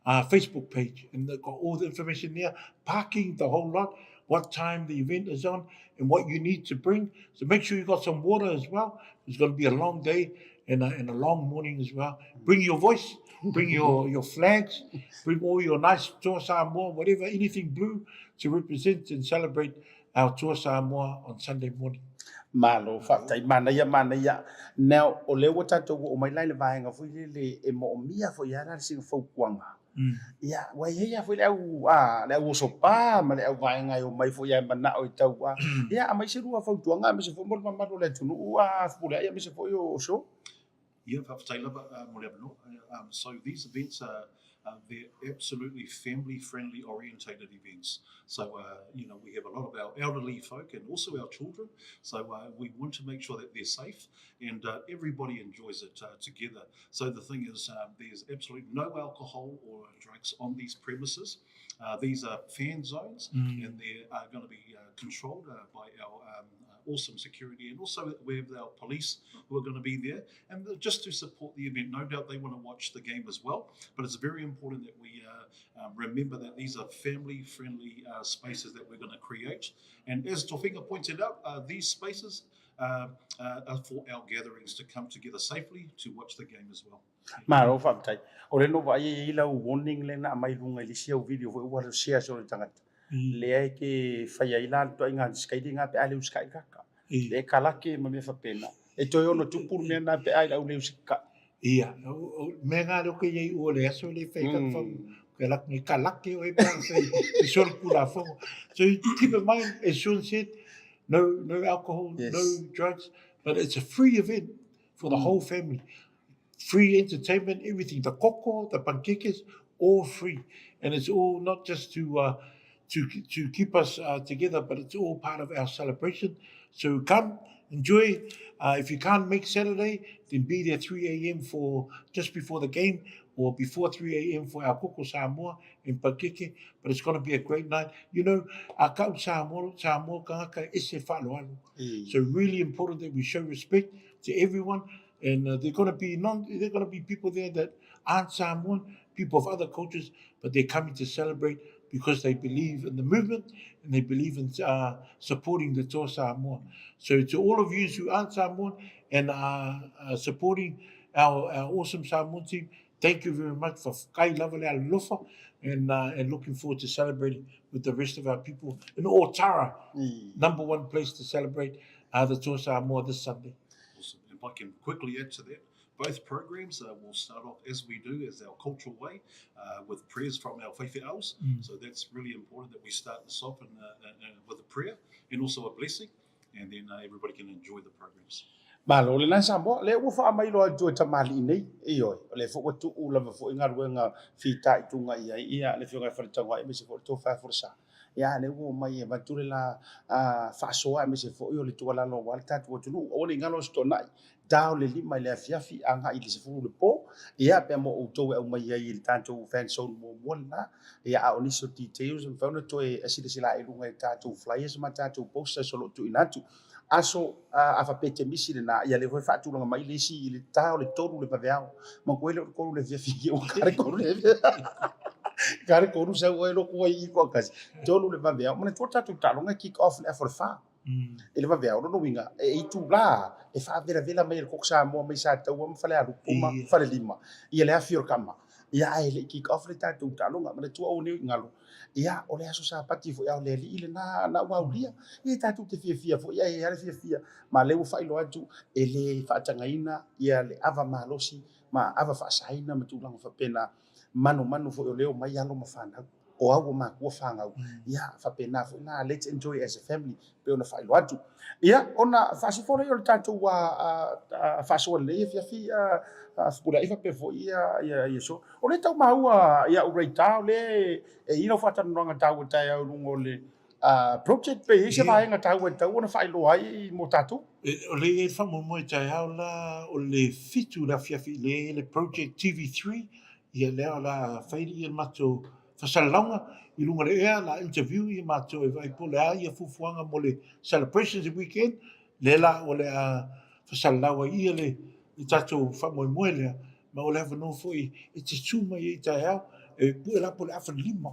Facebook page. And they've got all the information there, parking, the whole lot, what time the event is on, and what you need to bring. So make sure you got some water as well. It's going to be a long day and a long morning as well. Bring your voice, bring your flags, bring all your nice Toa Samoa, whatever, anything blue to represent and celebrate our Toa Samoa on Sunday morning. Malo fatai mana ia. Now o le wata to o mai lai le vaenga fu le e mo mia fo ia na sing fo kwanga. Ia wa ia fo le au sopa ma le au vaenga o mai fo ia mana o tau ia mai se rua fo tuanga me se fo mo mama le tunu fu le ia me se fo yo so. Yeah, so these events they're absolutely family-friendly orientated events. So, you know, we have a lot of our elderly folk and also our children. So we want to make sure that they're safe and everybody enjoys it together. So the thing is, there's absolutely no alcohol or drugs on these premises. These are fan zones and they are going to be controlled by our awesome security, and also we have our police who are going to be there, and just to support the event. No doubt they want to watch the game as well, but it's very important that we remember that these are family-friendly spaces that we're going to create. And as Tofiga pointed out, these spaces are for our gatherings to come together safely to watch the game as well. Maro whaatai. O le no vai e lau warning le na mai runga ili siau video fo ua share so le tangata. Le ai ke whaia ila to inga skaiti ngā pe ale uskai kaka. Le kalake ma me whapena. E toi ono tupuru mea nā pe ai lau le usika. Ia, me ngā roke iei ua le aso le whaika whamu. Ke lak ni kalake o e pāng se sor pula whamu. So keep in mind, as Shaun said, no alcohol, no drugs, but it's a free event for the whole family. Free entertainment, everything, the koko, the pankekes, all free. And it's all not just to keep us together, but it's all part of our celebration. So come, enjoy. If you can't make Saturday, then be there 3 a.m. for just before the game, or before 3 a.m. for our koko Samoa in pankeke. But it's going to be a great night. You know, our kau Samoa kangaka ese whaloalo. So really important that we show respect to everyone. And they're going to be people there that aren't Samoan, people of other cultures, but they're coming to celebrate because they believe in the movement and they believe in supporting the Toa Samoa. So to all of you who aren't Samoan and are supporting our awesome Samoan team, thank you very much for kai lava lea lofa and looking forward to celebrating with the rest of our people in Otara, number one place to celebrate the Toa Samoa this Sunday. I can quickly add to that. Both programs will start off as we do, as our cultural way, with prayers from our whaiwhiaus. So that's really important that we start this off with a prayer and also a blessing, and then everybody can enjoy the programs. Malo le nasa mo le ua wha mai loa tu e tamali nei e oi le fo tu ula fo inga ruenga fita i tunga ia le fionga wharitangwa e mese fo to fa Folasa ia le ua mai e matule la whaasoa e mese fo i o le tuala lo wale tatu o tunu o le ngalo stonai dao le lima le afiafi anga i le se furu le po ia pe mo o tau e au mai i le tanto fan zone mo mola ia a oniso details and fauna to e asile sila e lunga e tatu flyers ma tatu posters solo tu inatu aso afa pete misi le na ia le foi fatu longa mai le si le tao le toru le paveao ma ko le ko le via fi o kare ko le kare ko ru sa o lo ko i ko kasi toru le paveao ma to tatu ta longa kick off le for fa ele paveao no winga e tu bla e fa vera mai ko sa mo mai sa tau ma fale aru puma fale lima ia le afio kama ia ele kick off le tatu ta longa ma tu o ni ngalo ia o le aso sa pati fo ia le ile na waulia ia tatu te fia fo ia ia le fia ma le u failo atu ele fa tangaina ia le ava malosi ma ava fa saina ma tu lang fa pena manu fo o leo mai alo ma fana o au ma ko fanga ia fa pena fo na let's enjoy as a family pe ona failo atu ia ona fa si fo le tatu wa fa so le fia Fepulea'i fa pe fo ia so o le tau maua ia urei tau le e ino fa tanu nga tau tai au lungo le project pe se vai nga tau ona fai lo ai mo tatu o le fa mo tai au la o le fitu la fia le project TV3 ia le la fai ia mato fa salonga i lungo le ea la interview i mato e vai Fepulea'i ia fufuanga mo le celebrations weekend le la o le fa salawa ia le i tatou whamoemoelea, ma o le hawa no foi e te tūma i tai au, e pue la po le awha lima.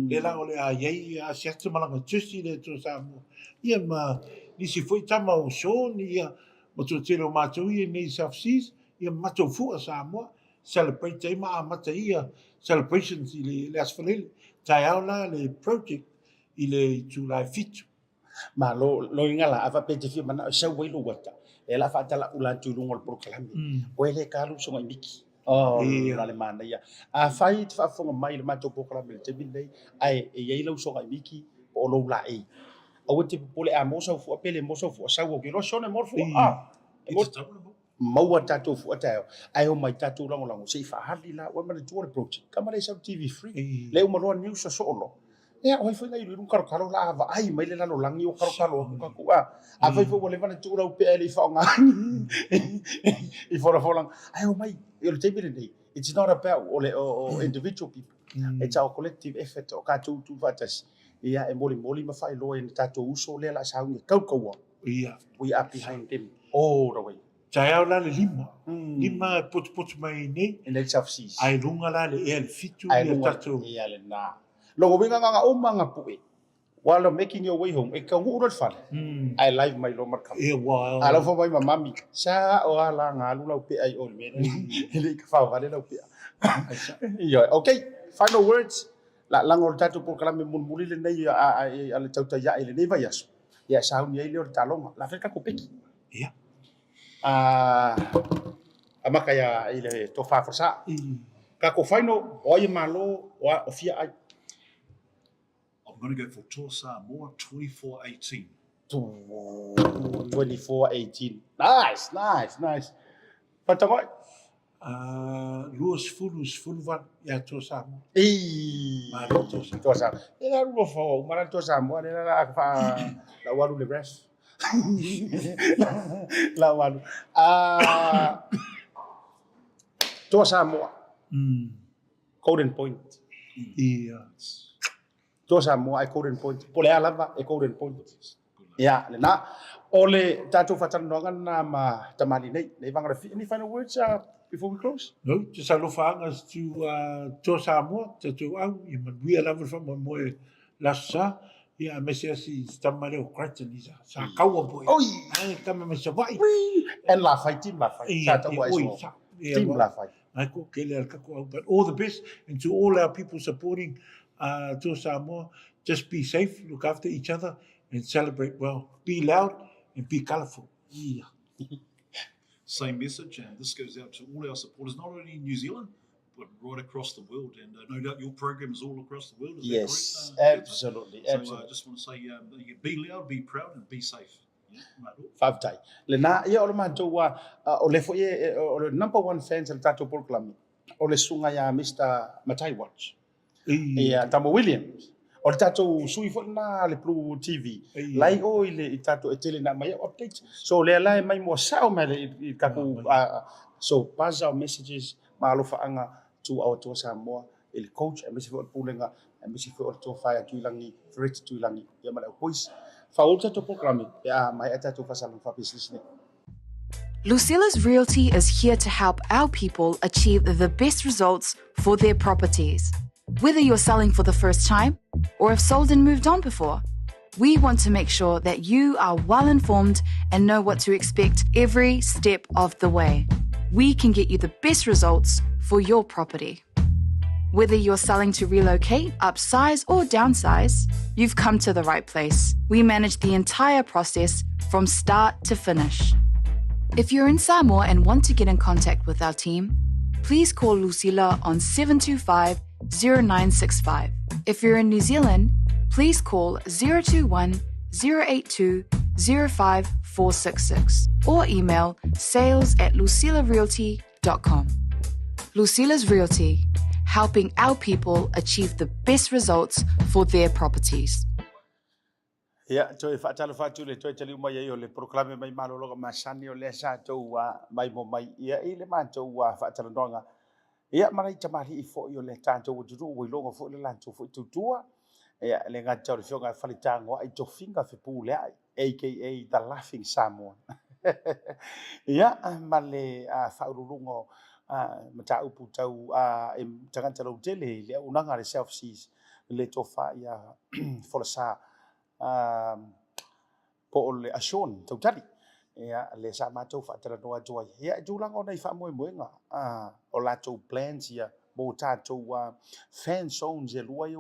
Le la o le a iei a Asiata malanga tusi le tō Samoa. Ia ma nisi foi tama o Shaun, ia ma tō tero mātou ia nei SouthSeas, ia mātou fua Samoa, celebrate ai ma amata ia celebrations i le asfalele. Tai au la le project i le July 5. Ma lo ingala ava pete fi mana sa wai lo wata e la fa tala ula tu lungo proclame o ele kalu so ngai miki la le mana ia a fai fa fo mai le mato proclame te bin ai e ye lo so ngai miki o lo la e o te pole a mo so fu pele mo so fu sa wo ke lo so ne mo fu e mo mau tatu fu ata ai o mai tatu lango se fa hali la o ma le tu project kamera sa TV free le o mo lo news so lo ia oi foi ngai lu karo la va ai mai le la lo langi o karo ku a vai fo le vana tu ra pe ele fa nga I for lang ai o mai il te bile dei it's not about o individual people it's our collective effort o ka tu vatas ia e moli ma fai lo en tatu uso le la sa ngi kau Ia. We are behind them all the way. Tai au la le lima. Lima potu mai nei. In the SouthSeas. Ai lunga la le e le fitu Ai ia lunga tatu. ia le na. Logo winga nga o manga pui. While making your way home, e ka ngurot fun. I live my lomar kam. E wa. Ala fo mai mami. Sa o ala nga lu lau pe ai ol me. Ele ka fa vale lau pe. Yeah, okay. Final words. La langor tatu por kala me mulmuli le nei a le Tautai ya ele nei vai aso. Ya sa uni ele o talonga. La feka ko peki. Ia. Amaka ya ile to fa forsa. Ka ko final o ye malo o fia ai. I'm going to go for Tour Samoa 24-18. 24-18. Nice. Patagoi. Luas fulu van ya to Samoa. Malo to Samoa. Ela ro fo, mara to Samoa ela fa la walu le rest. La walu. To Samoa. Golden Point. Yes. To Samoa ai Golden Point. Pole alava e Golden Point. Ya, le na ole tatu fatanonga na ma tamali nei vanga any final words before we close? No, just a lofangas to Samoa, to au I we love from mo lasa ia mesiasi tamale o Crichton isa sa kaua boy. Oi, ai kama me savai. And la fight team la fight. Sa tawa team la fight. I ko kele al kako, but all the best and to all our people supporting to Samoa. Just be safe, look after each other, and celebrate well. Be loud and be colourful. Yeah. Same message, and this goes out to all our supporters, not only in New Zealand, but right across the world. And no doubt your program is all across the world. Is Yes, that correct? absolutely. So I just want to say, be loud, be proud, and be safe. Faftai. Le na ia o le mātua o le fo ia o le number one fans al tatou polklami. O le sunga ia Mr. Matai Watch. Ia Tamo Williams. O le tatou sui fo na le BluTV. Lai o ile I tatou e tele na mai update. So le lai mai mo sao mai le I kaku so pass our messages ma alofa anga to our to Samoa el coach e mesi fo pulenga e mesi fo to fire tuilangi Fred tuilangi ia mala voice. Lucila's Realty is here to help our people achieve the best results for their properties. Whether you're selling for the first time or have sold and moved on before, we want to make sure that you are well informed and know what to expect every step of the way. We can get you the best results for your property. Whether you're selling to relocate, upsize, or downsize, you've come to the right place. We manage the entire process from start to finish. If you're in Samoa and want to get in contact with our team, please call Lucila on 725-0965. If you're in New Zealand, please call 021-082-05466 or email sales@lucilarealty.com. Lucila's Realty, helping our people achieve the best results for their properties. Ya, toi fatalo fatu le toi tali mai o le proclame mai malolo ma sani o le sa to mai mo mai ia ile ma to fatalo ndonga. Ia mai tamari I fo yo le tanto o duru o longo fo le lanto fo tutua. Ia le ngata o fionga falitango ai Tofiga Fepulea'i aka the laughing Samoan. Ia male faulungo mata upu tau e tangata lo tele le unanga le SouthSeas le tofa ia Folasa po le Shaun Tautali ia le sa matou fatara no atoa ia julang ona I fa moenga o la to plans ia mo tatou fan zones e lua I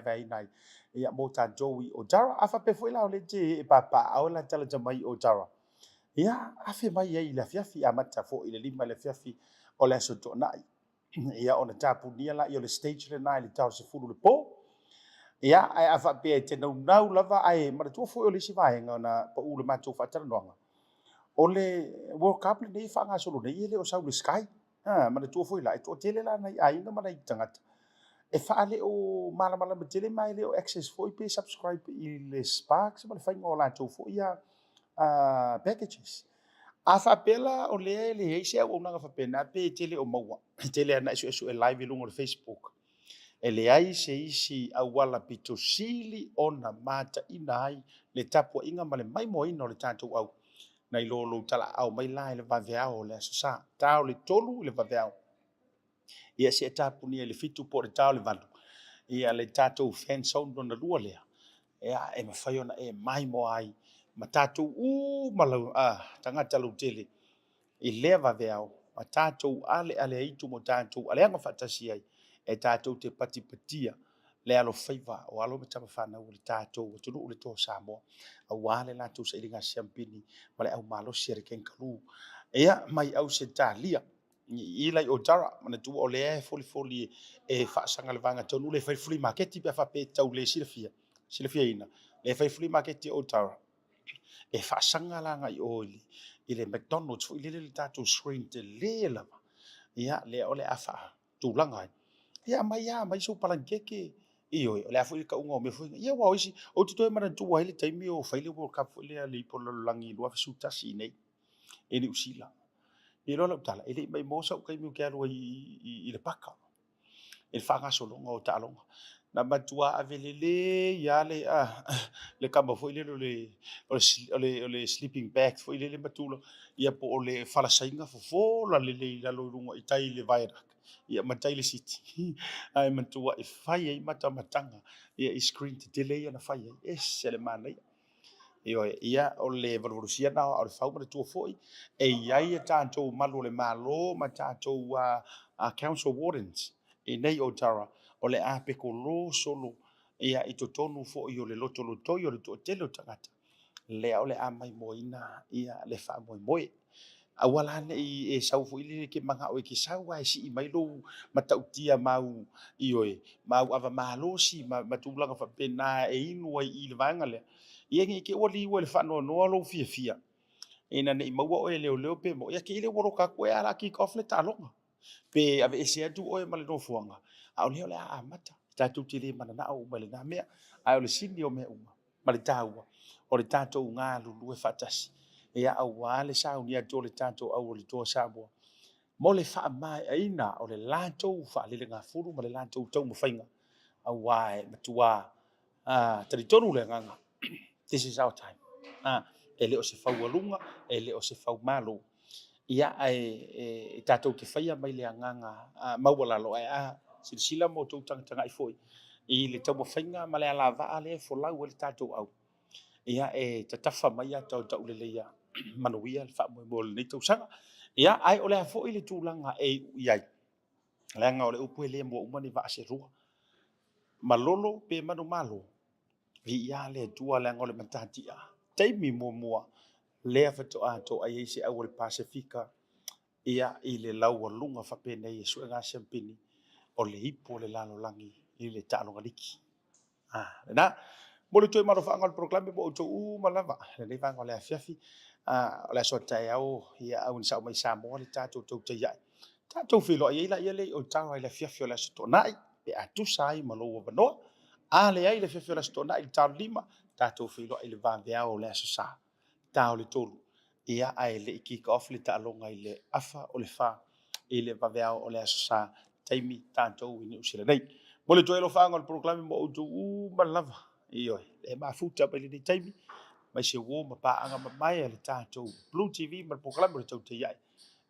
vai nai ia mo tatou I o dara afa pe foi la o le te papa o la tala mai o dara ia afe mai ia la fiafi amata fo I le lima le fiafi o le so to nai ia ona tapu nia la I le stage le nai le tau se fulu le po ia ai afa pe te no nau lava ai ma tu fo o le sivaenga na po u le matou fatara noanga o le World Cup le nei fanga solo nei le o sau le sky ma tu fo la to tele la nai ai no ma nai tangata e fa ale o mala me tele mai le o access fo pe subscribe I le sparks ma le fa ngola to fo ia packages afa pela o le se o nanga fa pena pe tele o maua tele na su e live lungo le Facebook E le ai se isi awala pitosili ona mata ina ai le tapua inga ma le mai moina o le tātou au. Nei lolo tala au mai lai le vaveao le asasa. Tau le tolu le vaveao. Ia se tapuni le fitu po le tau le valu. Ia le tātou fan sound na lua lea. Ia e mawhai ona e mai mo ai. Ma tātou malau tangata lau tele. I lea vaveao. Ma tātou ale aitu mo tātou ale anga whatasi ai. E tātou te patipatia le alo whaiva o alo me tama whanau le tātou o tunu ule tō Samoa a wale lātou sa iringa siampini ma le au malo siare kenkalu ea mai au se tālia i lai o tara mana tu o le e foli e whaasanga le vanga tonu le Flea Market pe whape tau le silafia ina le Flea Market o tara e whaasanga langa i oili i le McDonald's fo i le tātou screen te le lama ia le o le awha tūlanga ai ia mai so palankeke io le afu ka unga me fu ia wa isi o tu toe mana tu wa ile taimi o faile World Cup le po langi lua su tasi nei e ni usila e lo tala ele mai mo sa ka mi ke i le paka il fa ga solo ngo ta longa na matua avelele ya le kamba fo ile le sleeping bag fo ile le matulo ia po le Folasa inga fo la le lo runga i tai le vai ia matai le city ai matua e fai ai matanga ia i screen te delay na fai e se le mana ia o le valorosia na o le fau ma tu foi e ia e tanto malo le malo ma tanto council wardens e nei o tara o le ape ko lo solo ia i tonu fo i o le loto i o le to tele tangata le o le amai moina ia le fa moi awala nei e sau fo ile ke manga o ke sau ai si mai lo matautia mau ioe mau ava malo si matulanga fa pena e inu ai i le vanga le ia ke oli le fa no lo fia ina nei mau o le pe mo ia ke ile woro ka ko ala ki kofle talonga pe ave ese tu o male no fuanga a le mata tatu tili mana na o male na me a le sini o me uma male taua o le tatu nga lu e fatasi ia awale sa unia tole tanto au le to Samoa mo le fa mai aina o le lanto fa le nga furu mo le lanto tau mo fainga awai matua tari tonu le nganga this is our time ele o se faualunga ele o se fau malo ia e tatou ke faia mai le nganga mawala lo silsila mo tau tanga i foi i le tau mo fainga ma le ala va le fo lau le tatou au ia e tatafa mai tau le leia manuia le fa mo le tau sanga ia ai ole fo ile tulanga e iai langa ole upu le mo umani va se rua malolo pe manu malo vi ia le tua langa ole matatia taimi mo le fa to ai se au le Pasifika ia i le lau lunga fa pe nei su nga champini o le ipo le lalo langi i le talo galiki na mo le toi maro fa ngal proclame bo to malava le va ngole afiafi la sota au ia au sa mai Samoa le tatou Tautai tatou filo ia le o tau ai le fiafio la sotonai pe atu sai malo vano ale ai le fiafio la sotonai le tau lima tatou filo ai le vaveao le sa tau le tolu ia ai le kick off le talonga i le afa o le fa i le vaveao o le sa taimi tatou ini usile nei mo le toi lo fa ngal proclame mo to malava io e mafuta pe le taimi mai se wo ma pa anga mai le tatou BluTV ma proclame le Tautai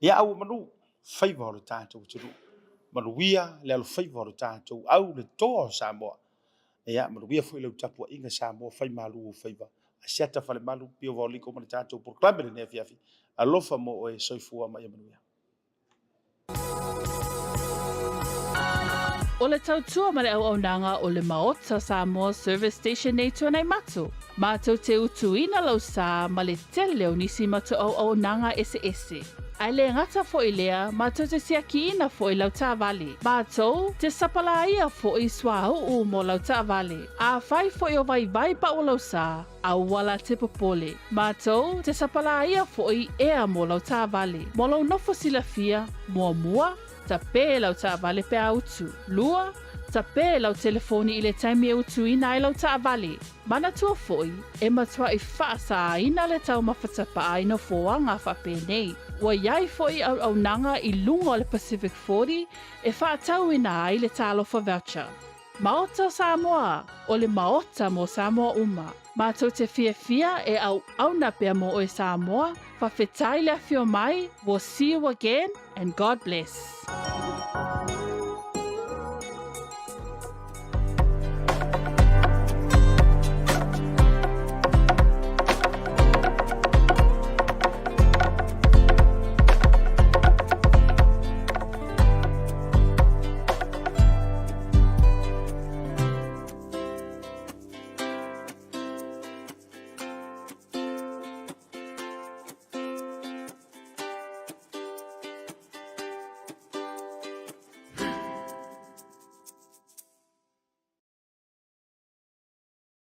ia au manu favor le tatou tu manuia le al favor le tatou au le to Samoa ia manuia foi le tapu inga Samoa fai malu favor Asiata Pio Vaoliko ma le tatou proclame le nefiafi alofa mo e soifua mai manuia O le tautua ma le au nanga o le Maota Samoa Service Station nei tuanai matu. Mātou te utuina lau sā ma le tele o nisi matu au nanga ese. Ai le ngata fo i lea, mātou te siakiina fo i lau tā vale. Mātou te sapalaia fo i swau mo lau tā vale. A fai fo i o vai pa o lau sā, a wala te popole. Mātou te sapalaia fo i ea mo lau tā vale. Mo lau nofo silafia, mua, ta pē lau tā vale pe autu. Lua, ta pē lau telefoni i le taimi e utu ina i lau tā vale. Mana tua foi, e matua i whaasa ina le tau mawhatapa ai no foanga whape nei. Ua iai fo'i au nanga I lunga o le Pacific 40 e whaatau ina ai le talofa voucher. Maota Samoa o le maota mo Samoa uma. Mātou te fia e au na pia mo o Samoa. Whawhetai le afio mai. We'll see you again and God bless.